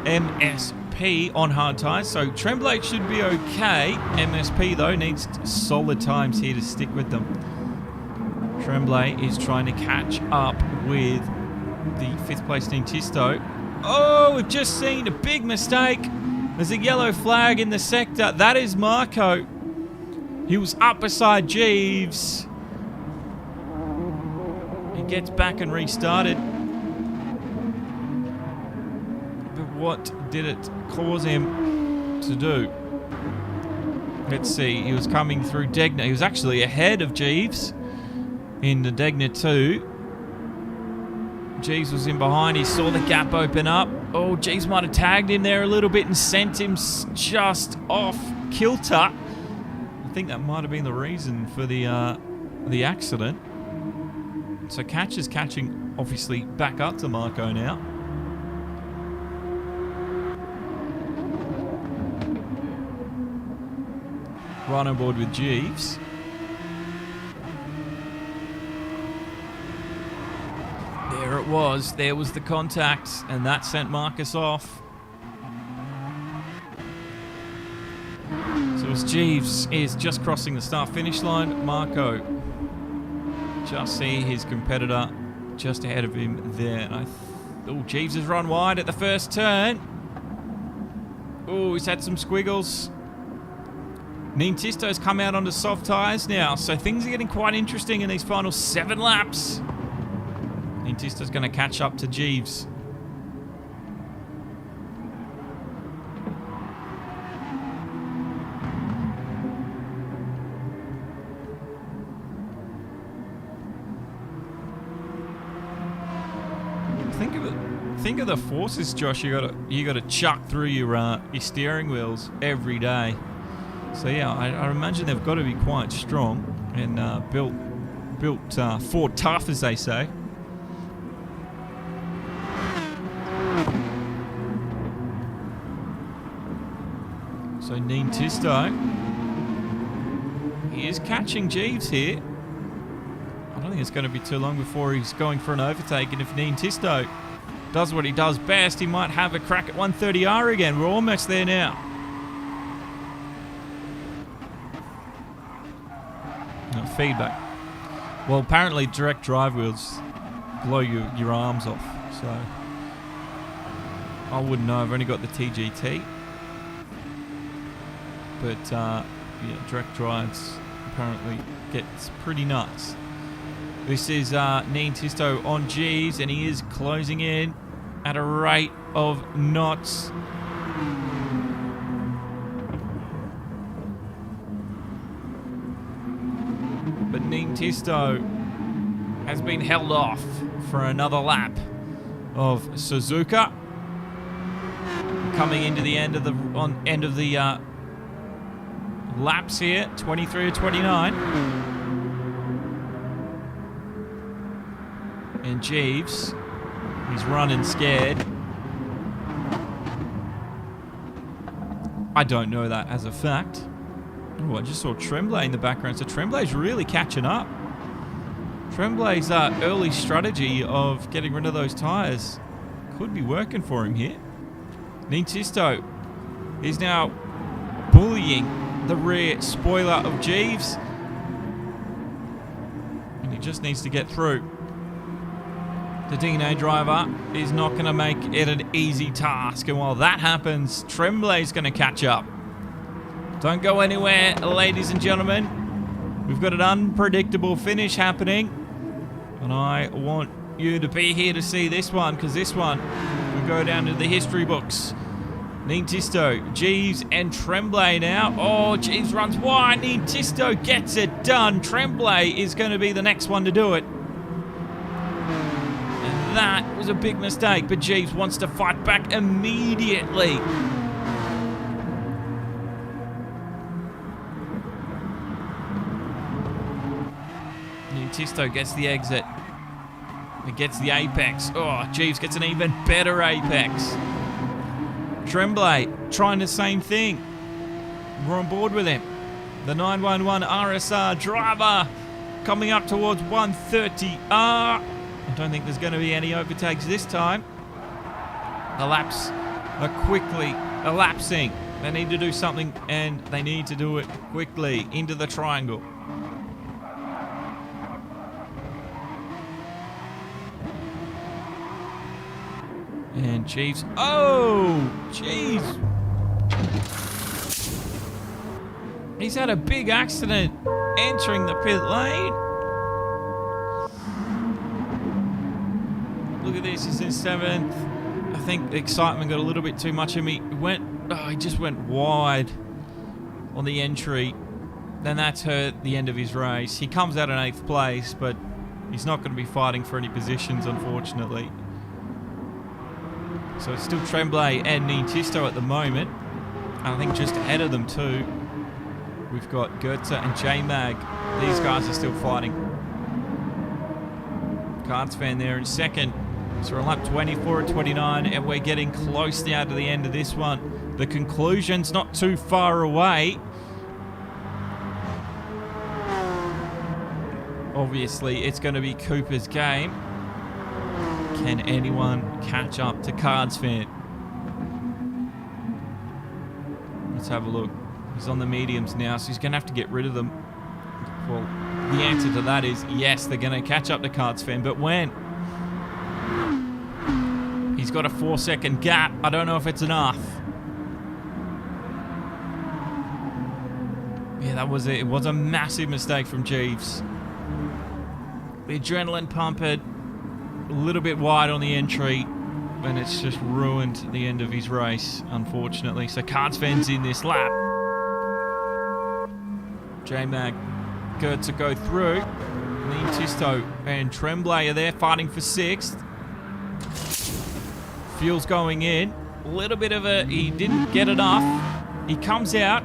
MSP on hard tyres, so Tremblay should be okay. MSP, though, needs solid times here to stick with them. Tremblay is trying to catch up with the 5th place Dean Tisto. Oh, we've just seen a big mistake. There's a yellow flag in the sector. That is Marco. He was up beside Jeeves. He gets back and restarted. But what did it cause him to do? Let's see. He was coming through Degner. He was actually ahead of Jeeves in the Degner 2. Jeeves was in behind. He saw the gap open up. Oh, Jeeves might have tagged him there a little bit and sent him just off kilter. I think that might have been the reason for the accident. So Catch is catching, obviously, back up to Marco now. Right on board with Jeeves. There it was. There was the contact, and that sent Marcus off. So as Jeeves is just crossing the start-finish line, Marco just see his competitor just ahead of him there. And Jeeves has run wide at the first turn. Oh, he's had some squiggles. Tisto's come out onto soft tyres now, so things are getting quite interesting in these final 7 laps. Tisto's going to catch up to Jeeves. Think of the forces, Josh. You got to chuck through your steering wheels every day. So yeah, I imagine they've got to be quite strong and built for tough, as they say. So Dean Tisto, he is catching Jeeves here. I don't think it's going to be too long before he's going for an overtake, and if Dean Tisto does what he does best, he might have a crack at 130R again. We're almost there now. Feedback. Well, apparently direct drive wheels blow your arms off, so I wouldn't know. I've only got the T-GT. But, yeah, direct drives apparently gets pretty nuts. This is Dean Tisto on G's, and he is closing in at a rate of knots. But Dean Tisto has been held off for another lap of Suzuka. Coming into the end of the laps here, 23 to 29. And Jeeves, he's running scared. I don't know that as a fact. Oh, I just saw Tremblay in the background. So Tremblay's really catching up. Tremblay's early strategy of getting rid of those tyres could be working for him here. Nintisto is now bullying the rear spoiler of Jeeves. And he just needs to get through. The DNA driver is not going to make it an easy task. And while that happens, Tremblay's going to catch up. Don't go anywhere, ladies and gentlemen. We've got an unpredictable finish happening. And I want you to be here to see this one, because this one will go down to the history books. Nintisto, Jeeves, and Tremblay now. Oh, Jeeves runs wide. Nintisto gets it done. Tremblay is going to be the next one to do it. And that was a big mistake, but Jeeves wants to fight back immediately. Nintisto gets the exit. He gets the apex. Oh, Jeeves gets an even better apex. Tremblay trying the same thing. We're on board with him. The 911 RSR driver coming up towards 130R. I don't think there's going to be any overtakes this time. The laps are quickly elapsing. They need to do something, and they need to do it quickly into the triangle. And Jeeves. Oh, jeez. He's had a big accident entering the pit lane. Look at this. He's in 7th. I think the excitement got a little bit too much of me. He just went wide on the entry. Then that's hurt the end of his race. He comes out in 8th place, but he's not going to be fighting for any positions, unfortunately. So it's still Tremblay and Nintisto at the moment. And I think just ahead of them too, we've got Goethe and J-Mag. These guys are still fighting. Cards fan there in 2nd. So we're on lap 24 and 29, and we're getting close now to the end of this one. The conclusion's not too far away. Obviously, it's going to be Cooper's game. Can anyone catch up to Cards fan? Let's have a look. He's on the mediums now, so he's going to have to get rid of them. Well, the answer to that is yes, they're going to catch up to Cards fan, but when? He's got a 4-second gap. I don't know if it's enough. Yeah, that was it. It was a massive mistake from Jeeves. The adrenaline pumped a little bit wide on the entry, and it's just ruined the end of his race, unfortunately. So Cards fan's in this lap. J-Mag, Gert to go through. Nintisto and Tremblay are there fighting for 6th. Fuel's going in. A little bit of he didn't get enough. He comes out.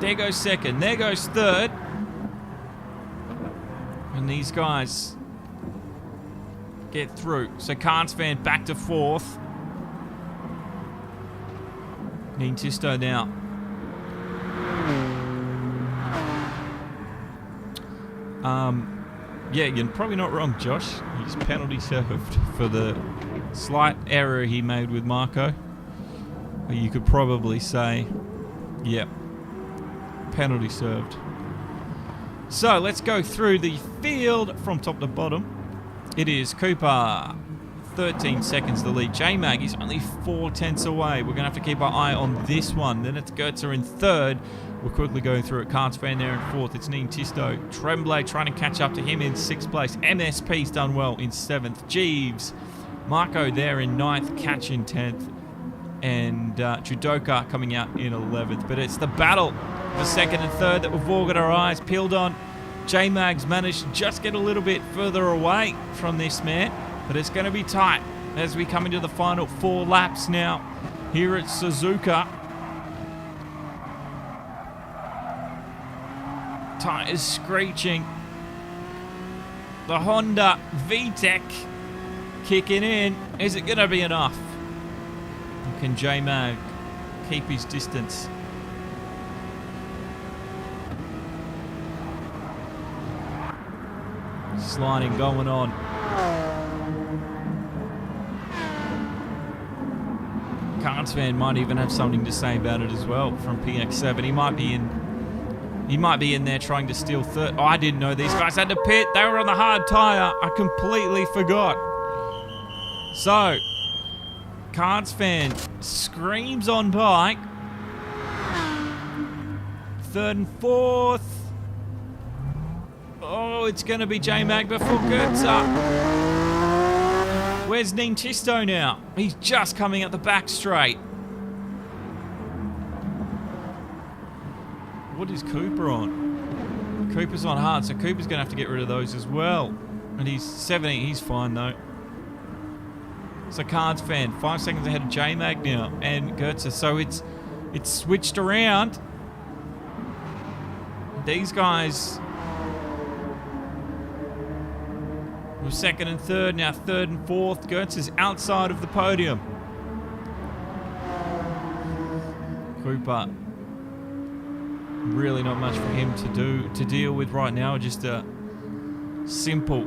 There goes 2nd. There goes 3rd. And these guys get through. So Cards fan back to 4th. Nintisto now. Yeah, you're probably not wrong, Josh. He's penalty served for the slight error he made with Marco. You could probably say, yeah, penalty served. So let's go through the field from top to bottom. It is Cooper, 13 seconds the lead. J-Mag is only 4/10 away. We're going to have to keep our eye on this one. Then it's Goetze in 3rd. We're quickly going through it. Cards fan there in 4th. It's Nintisto. Tremblay trying to catch up to him in 6th place. MSP's done well in 7th. Jeeves. Marco there in 9th. Catch in 10th. And Judoka coming out in 11th. But it's the battle for 2nd and 3rd that we've all got our eyes peeled on. J-Mag's managed to just get a little bit further away from this man, but it's going to be tight as we come into the final 4 laps now here at Suzuka. Tires screeching. The Honda VTEC kicking in. Is it going to be enough? Can J-Mag keep his distance? Sliding going on. Carnes fan might even have something to say about it as well from PX7. He might be in there trying to steal third. Oh, I didn't know these guys had to pit. They were on the hard tyre. I completely forgot. So, Carnes fan screams on bike. 3rd and 4th. Oh, it's going to be J-Mag before Goetze. Where's Nintisto now? He's just coming at the back straight. What is Cooper on? Cooper's on hard, so Cooper's going to have to get rid of those as well. And he's 17. He's fine, though. So Carnes fan, 5 seconds ahead of J-Mag now and Goetze. So it's switched around. These guys were 2nd and 3rd, now 3rd and 4th. Goetze is outside of the podium. Cooper, really not much for him to deal with right now. Just a simple.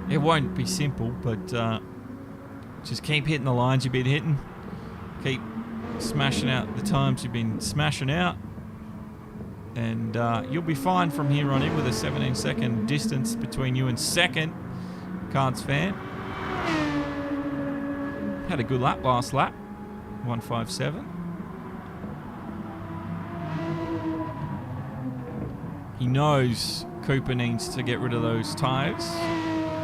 It won't be simple, but just keep hitting the lines you've been hitting. Keep smashing out the times you've been smashing out. And you'll be fine from here on in with a 17-second distance between you and 2nd. Carnes fan. Had a good lap last lap. 1:57. He knows Cooper needs to get rid of those tyres,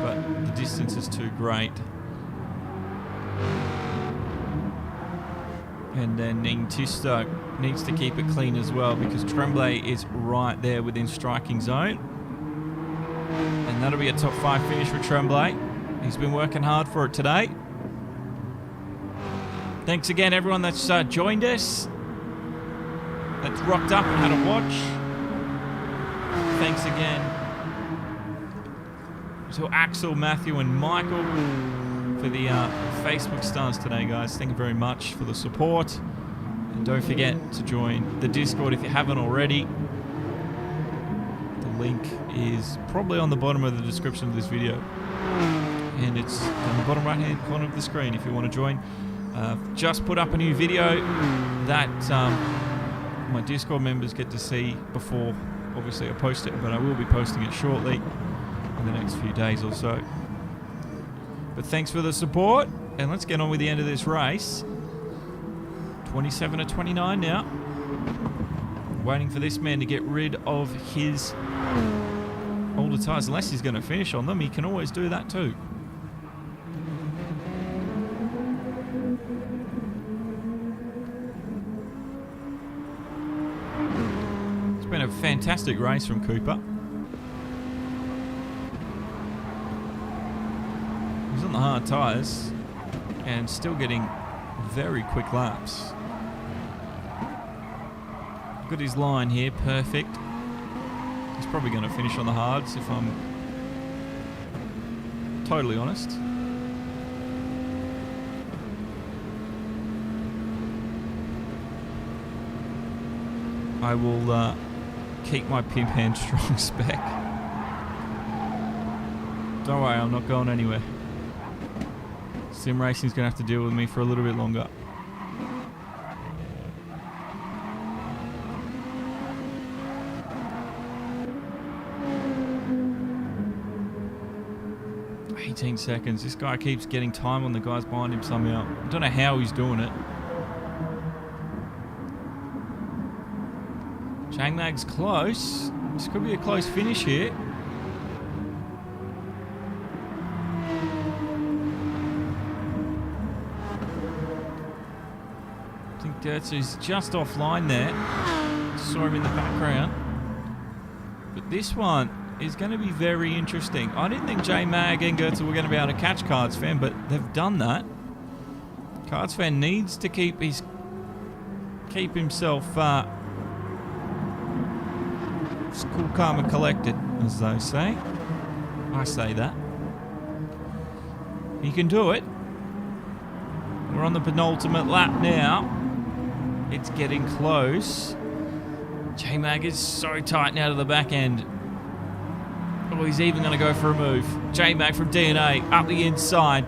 but the distance is too great. And then Nintisto needs to keep it clean as well because Tremblay is right there within striking zone. And that'll be a top 5 finish for Tremblay. He's been working hard for it today. Thanks again everyone that's joined us, that's rocked up and had a watch. Thanks again to Axel, Matthew and Michael for the Facebook stars today, guys. Thank you very much for the support. And don't forget to join the Discord if you haven't already. The link is probably on the bottom of the description of this video. And it's on the bottom right-hand corner of the screen if you want to join. Just put up a new video that my Discord members get to see before, obviously, I post it, but I will be posting it shortly in the next few days or so. But thanks for the support, and let's get on with the end of this race. 27 to 29 now. Waiting for this man to get rid of his older tyres. Unless he's going to finish on them, he can always do that too. It's been a fantastic race from Cooper. He's on the hard tyres and still getting very quick laps. Got his line here, perfect. He's probably going to finish on the hards if I'm totally honest. I will keep my pimp hand strong spec. Don't worry, I'm not going anywhere. Simracing's going to have to deal with me for a little bit longer. Seconds. This guy keeps getting time on the guys behind him somehow. I don't know how he's doing it. J-Mag's close. This could be a close finish here. I think Goetze is just offline there. Saw him in the background. But this one is going to be very interesting. I didn't think J-Mag and Goetze were going to be able to catch Cards Fan, but they've done that. Cards Fan needs to keep himself cool, calm, and collected, as they say. I say that. He can do it. We're on the penultimate lap now. It's getting close. J-Mag is so tight now to the back end. Oh, he's even going to go for a move. J-Mag from DNA up the inside.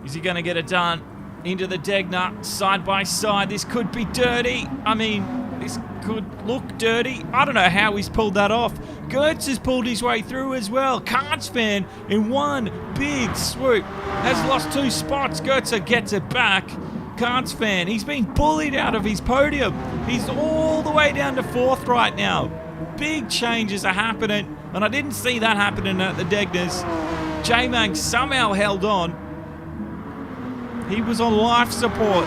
Is he going to get it done? Into the Degner, side by side. This could be dirty. I mean, this could look dirty. I don't know how he's pulled that off. Goetze has pulled his way through as well. Cards Fan in one big swoop has lost 2 spots. Goetze gets it back. Cards Fan, he's been bullied out of his podium. He's all the way down to 4th right now. Big changes are happening, and I didn't see that happening at the Degners. J-Mag somehow held on. He was on life support,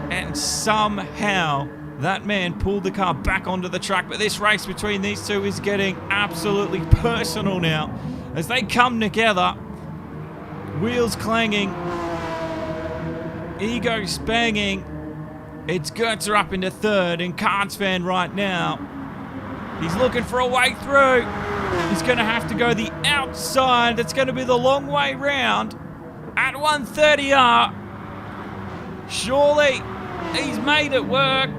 and somehow that man pulled the car back onto the track. But this race between these two is getting absolutely personal now as they come together. Wheels clanging, egos banging. It's Goetze up into 3rd, and Cards Fan right now, he's looking for a way through. He's going to have to go the outside. That's going to be the long way round at 130R. Surely he's made it work.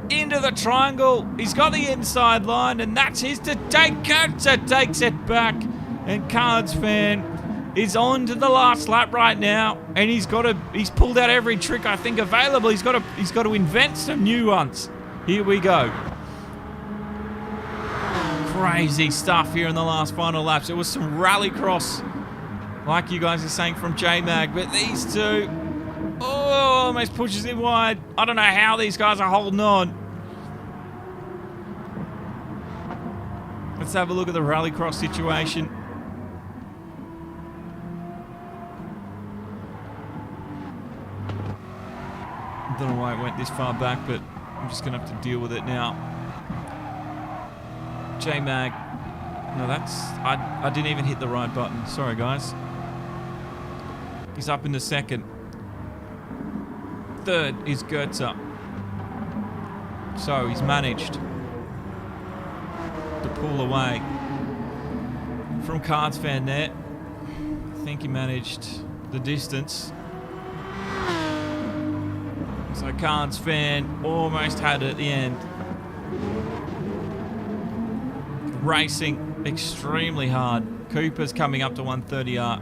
Into the triangle. He's got the inside line, and that's his to take. Goetze takes it back, and Cards Fan is on to the last lap right now, and he's pulled out every trick I think available. He's got to invent some new ones. Here we go. Crazy stuff here in the last final laps. It was some rallycross, like you guys are saying, from J-Mag, but these two, almost pushes him wide. I don't know how these guys are holding on. Let's have a look at the rallycross situation. I don't know why it went this far back, but I'm just going to have to deal with it now. J-Mag. No, I didn't even hit the right button. Sorry, guys. He's up in the 2nd. 3rd is Goetze. So he's managed to pull away from Cards Fan there. I think he managed the distance. So Cards Fan almost had it at the end. Racing extremely hard. Cooper's coming up to 130R.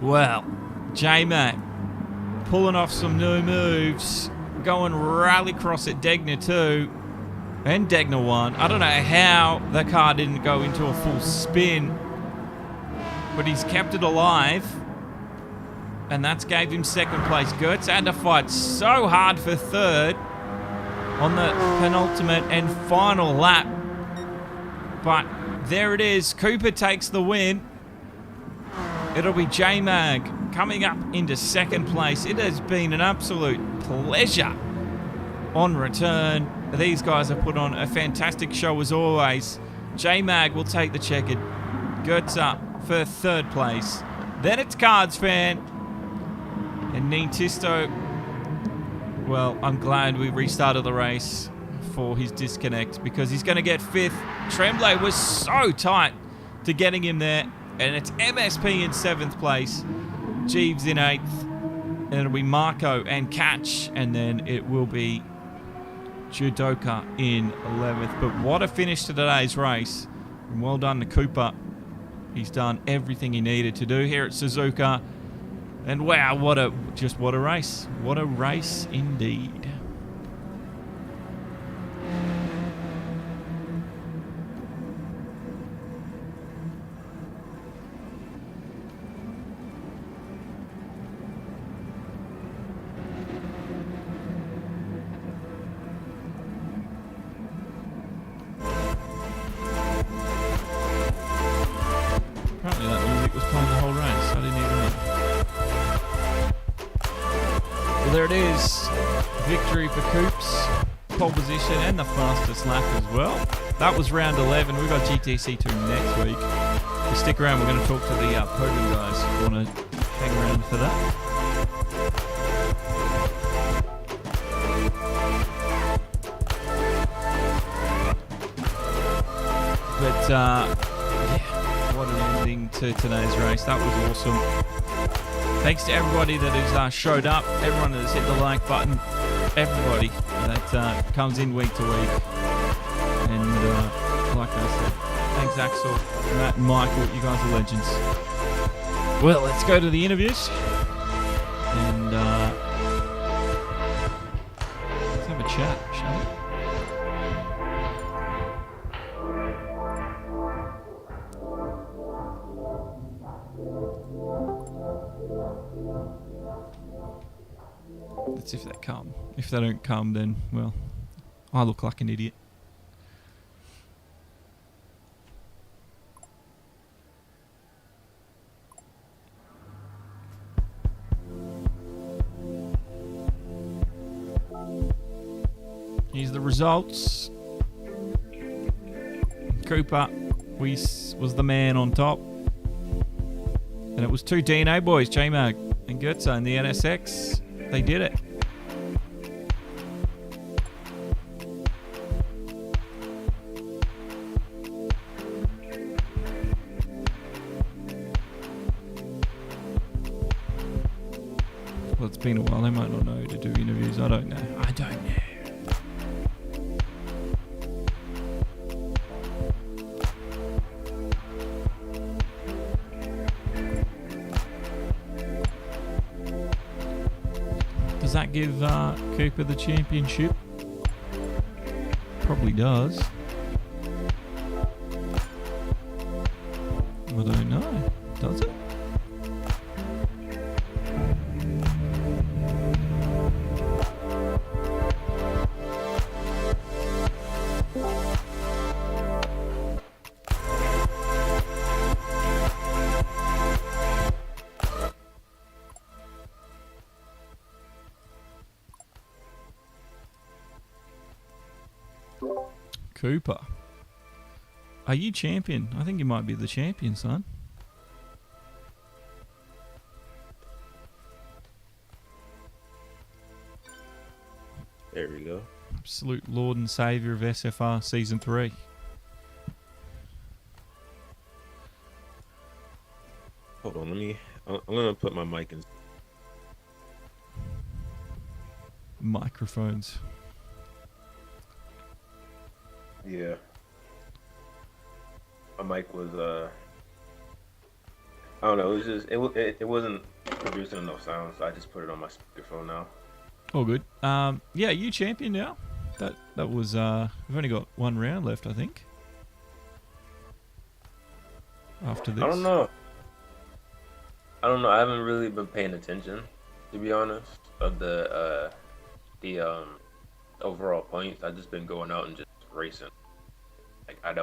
Well, J-Mag pulling off some new moves. Going rallycross at Degner 2 and Degner 1. I don't know how the car didn't go into a full spin, but he's kept it alive, and that's gave him 2nd place. Goetze had to fight so hard for 3rd on the penultimate and final lap, but there it is. Cooper takes the win. It'll be J-Mag coming up into 2nd place. It has been an absolute pleasure on return. These guys have put on a fantastic show as always. J-Mag will take the checkered. Goetze up for 3rd place. Then it's Cards Fan. And Nintisto, well, I'm glad we restarted the race for his disconnect, because he's going to get 5th. Tremblay was so tight to getting him there. And it's MSP in 7th place. Jeeves in 8th. And it'll be Marco and Catch. And then it will be Judoka in 11th. But what a finish to today's race. And well done to Cooper. He's done everything he needed to do here at Suzuka. And wow, what a race. What a race indeed. Apparently that music was playing the whole race. I didn't even know. Well, there it is. victory for Coops. Pole position and the fastest lap as well. That was round 11. We've got GTC2 next week. So stick around. We're going to talk to the podium guys if you want to hang around for that. But yeah, what an ending to today's race. That was awesome. Thanks to everybody that has showed up, everyone that has hit the like button, everybody that comes in week to week. And like I said, thanks Axel, Matt and Michael, you guys are legends. Well, let's go to the interviews. And let's have a chat, shall we? That's if they come. If they don't come, then, well, I look like an idiot. Here's the results. Cooper was the man on top. And it was two DNA boys, J-Mag and Goetze in the NSX. They did it. Well, it's been a while. They might not know to do interviews. I don't know. I don't know. Does that give Cooper the championship? Probably does. I don't know. Does it? Cooper. Are you champion? I think you might be the champion, son. There we go. Absolute Lord and Saviour of SFR Season 3. Hold on, I'm gonna put my mic in. Microphones. Yeah. My mic was I don't know, it was just it wasn't producing enough sound, so I just put it on my speakerphone now. All good. Yeah, you champion now. That was we've only got one round left, I think. After this. I don't know. I haven't really been paying attention, to be honest, of the overall points. I've just been going out and just racing. Like I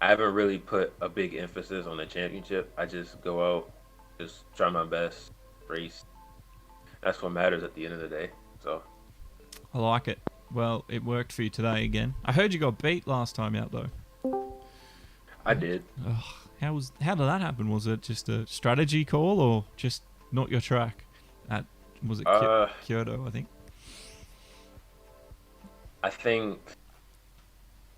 haven't really put a big emphasis on the championship. I just go out, just try my best, race. That's what matters at the end of the day. So I like it. Well, it worked for you today again. I heard you got beat last time out though. I did. Ugh, how did that happen? Was it just a strategy call or just not your track? Was it Kyoto, I think? I think,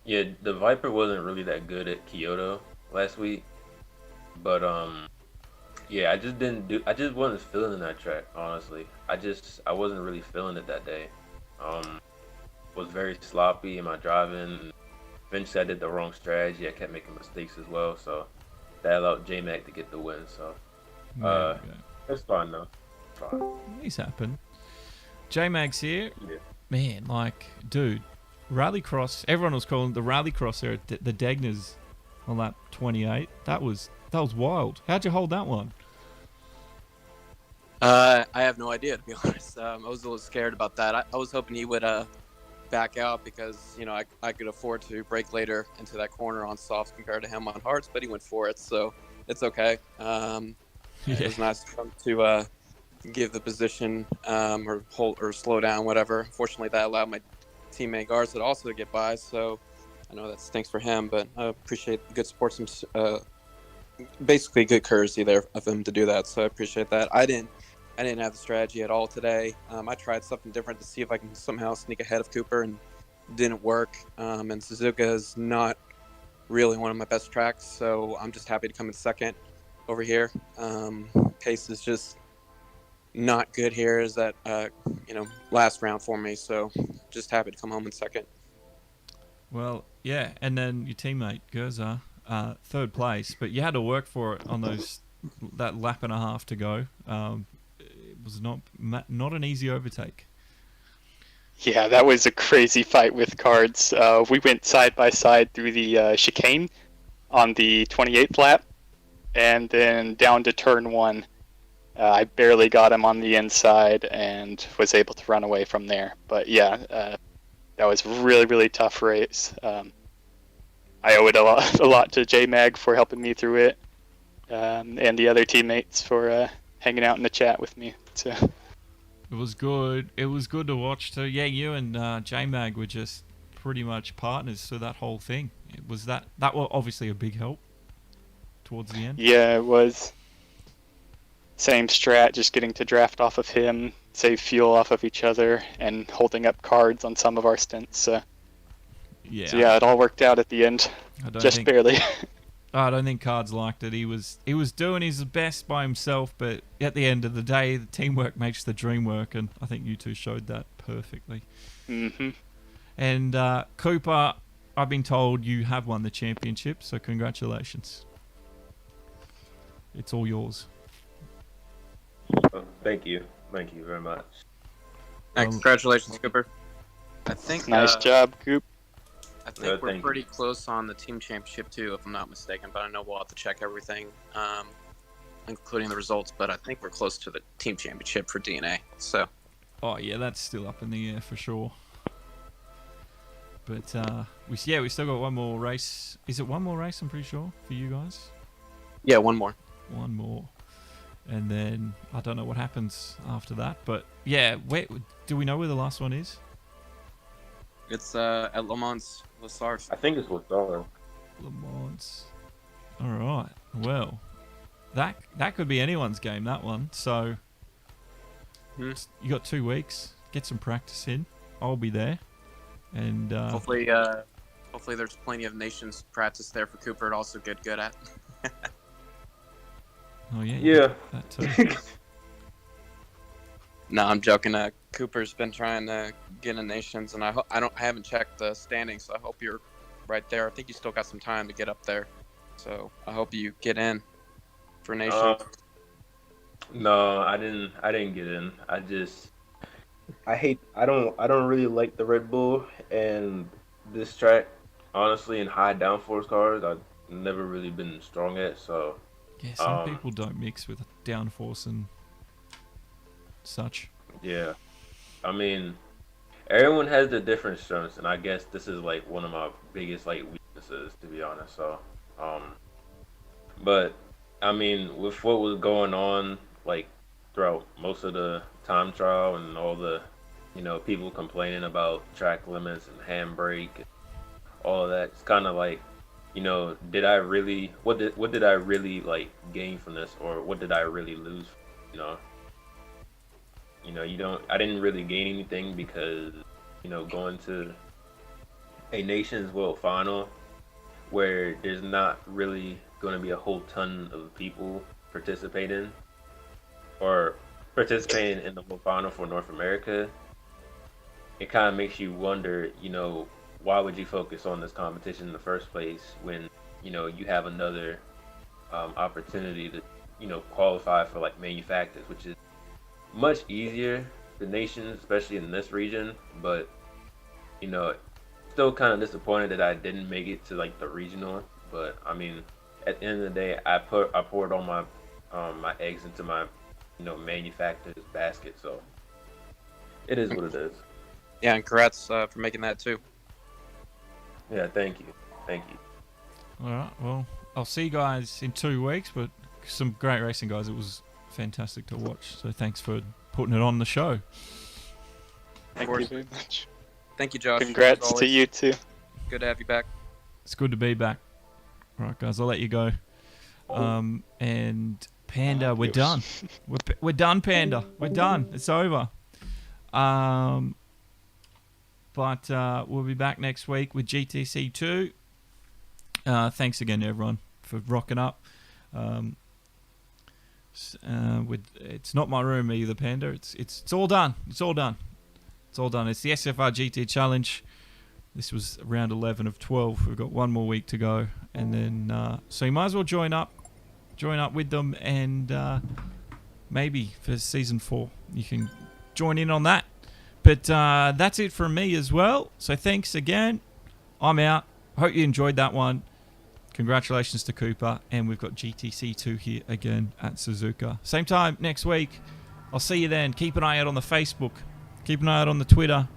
yeah, the Viper wasn't really that good at Kyoto last week, but yeah, I just wasn't feeling that track, honestly. I wasn't really feeling it that day. Was very sloppy in my driving. Eventually I did the wrong strategy. I kept making mistakes as well, so that allowed J-Mac to get the win. So it's fine though. It's fine. These happen. J-Mag's here. Yeah. Man, like, dude, Rallycross. Everyone was calling the Rallycross there at the Degners on lap 28. That was wild. How'd you hold that one? I have no idea, to be honest. I was a little scared about that. I was hoping he would back out because, you know, I could afford to brake later into that corner on softs compared to him on hards, but he went for it, so it's okay. It was nice for him to give the position or hold or slow down, whatever. Fortunately, that allowed my teammate Garza also to get by. So I know that stinks for him, but I appreciate the good support, basically good courtesy there of him to do that. So I appreciate that. I didn't have the strategy at all today. I tried something different to see if I can somehow sneak ahead of Cooper, and didn't work. And Suzuka is not really one of my best tracks, so I'm just happy to come in second over here. Pace is just not good here. Is that last round for me? So just happy to come home in second. Well, yeah, and then your teammate Gerza, third place, but you had to work for it on that lap and a half to go. It was not an easy overtake. Yeah, that was a crazy fight with cards. We went side by side through the chicane on the 28th lap, and then down to turn 1. I barely got him on the inside and was able to run away from there. But yeah, that was a really, really tough race. I owe it a lot to J-Mag for helping me through it, and the other teammates for hanging out in the chat with me. So. It was good. It was good to watch too. Yeah, you and J-Mag were just pretty much partners through that whole thing. It was that was obviously a big help towards the end. Yeah, it was. Same strat, just getting to draft off of him, save fuel off of each other, and holding up cards on some of our stints. Yeah. So yeah, it all worked out at the end, just barely. I don't think Cards liked it. He was doing his best by himself, but at the end of the day, the teamwork makes the dream work, and I think you two showed that perfectly. Mm-hmm. And Cooper, I've been told you have won the championship, so congratulations. It's all yours. Oh, thank you very much. Congratulations, Cooper. I think Nice job, Coop. I think we're thank pretty you. close on the team championship too, if I'm not mistaken. But I know we'll have to check everything, including the results. But I think we're close to the team championship for DNA. So. Oh yeah, that's still up in the air for sure. But we still got one more race. Is it one more race? I'm pretty sure for you guys. Yeah, one more. One more, and then I don't know what happens after that. But yeah, do we know where the last one is? It's at Le Mans, Le Sars. I think it's with Dollar. Le Mans. All right. Well, that could be anyone's game. That one. So you got 2 weeks. Get some practice in. I'll be there, and hopefully there's plenty of nations practice there for Cooper to also get good at. Oh yeah. Yeah. That too. No, I'm joking. Cooper's been trying to get in nations, and I haven't checked the standings, so I hope you're right there. I think you still got some time to get up there, so I hope you get in for nations. No, I didn't get in. I don't really like the Red Bull and this track. Honestly, in high downforce cars, I've never really been strong at. So Yeah, some people don't mix with downforce and such. yeah, I mean, everyone has their different strengths, and I guess this is like one of my biggest like weaknesses, to be honest. So, but I mean, with what was going on like throughout most of the time trial and all the, people complaining about track limits and handbrake, and all of that, it's kind of like, did I really what did I really like gain from this, or what did I really lose? I didn't really gain anything because, going to a Nations World Final where there's not really going to be a whole ton of people participating in the World Final for North America, it kind of makes you wonder, why would you focus on this competition in the first place when, you have another opportunity to, qualify for like manufacturers, which is much easier for nations, especially in this region. But still kind of disappointed that I didn't make it to like the regional. But I mean, at the end of the day, I poured all my my eggs into my manufacturer's basket, so it is what it is. Yeah, and congrats for making that too. Yeah, thank you. All right. Well, I'll see you guys in 2 weeks, but some great racing, guys. It was fantastic to watch. So thanks for putting it on the show. Thank you very much. Thank you, Josh. Congrats As to always. you too. Good to have you back. It's good to be back. All right, guys, I'll let you go. And Panda, we're done. We're done, Panda. We're done. It's over. But we'll be back next week with GTC2. Thanks again, everyone, for rocking up. It's not my room either, Panda. It's all done. It's all done. It's all done. It's the SFR GT Challenge. This was round 11 of 12. We've got one more week to go, and then so you might as well join up with them, and maybe for season 4 you can join in on that. But that's it from me as well. So thanks again. I'm out. Hope you enjoyed that one. Congratulations to Cooper, and we've got GTC2 here again at Suzuka. Same time next week. I'll see you then. Keep an eye out on the Facebook. Keep an eye out on the Twitter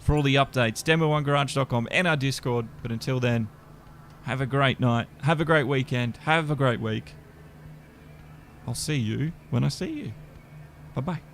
for all the updates. Demo1garage.com and our Discord. But until then, have a great night. Have a great weekend. Have a great week. I'll see you when I see you. Bye-bye.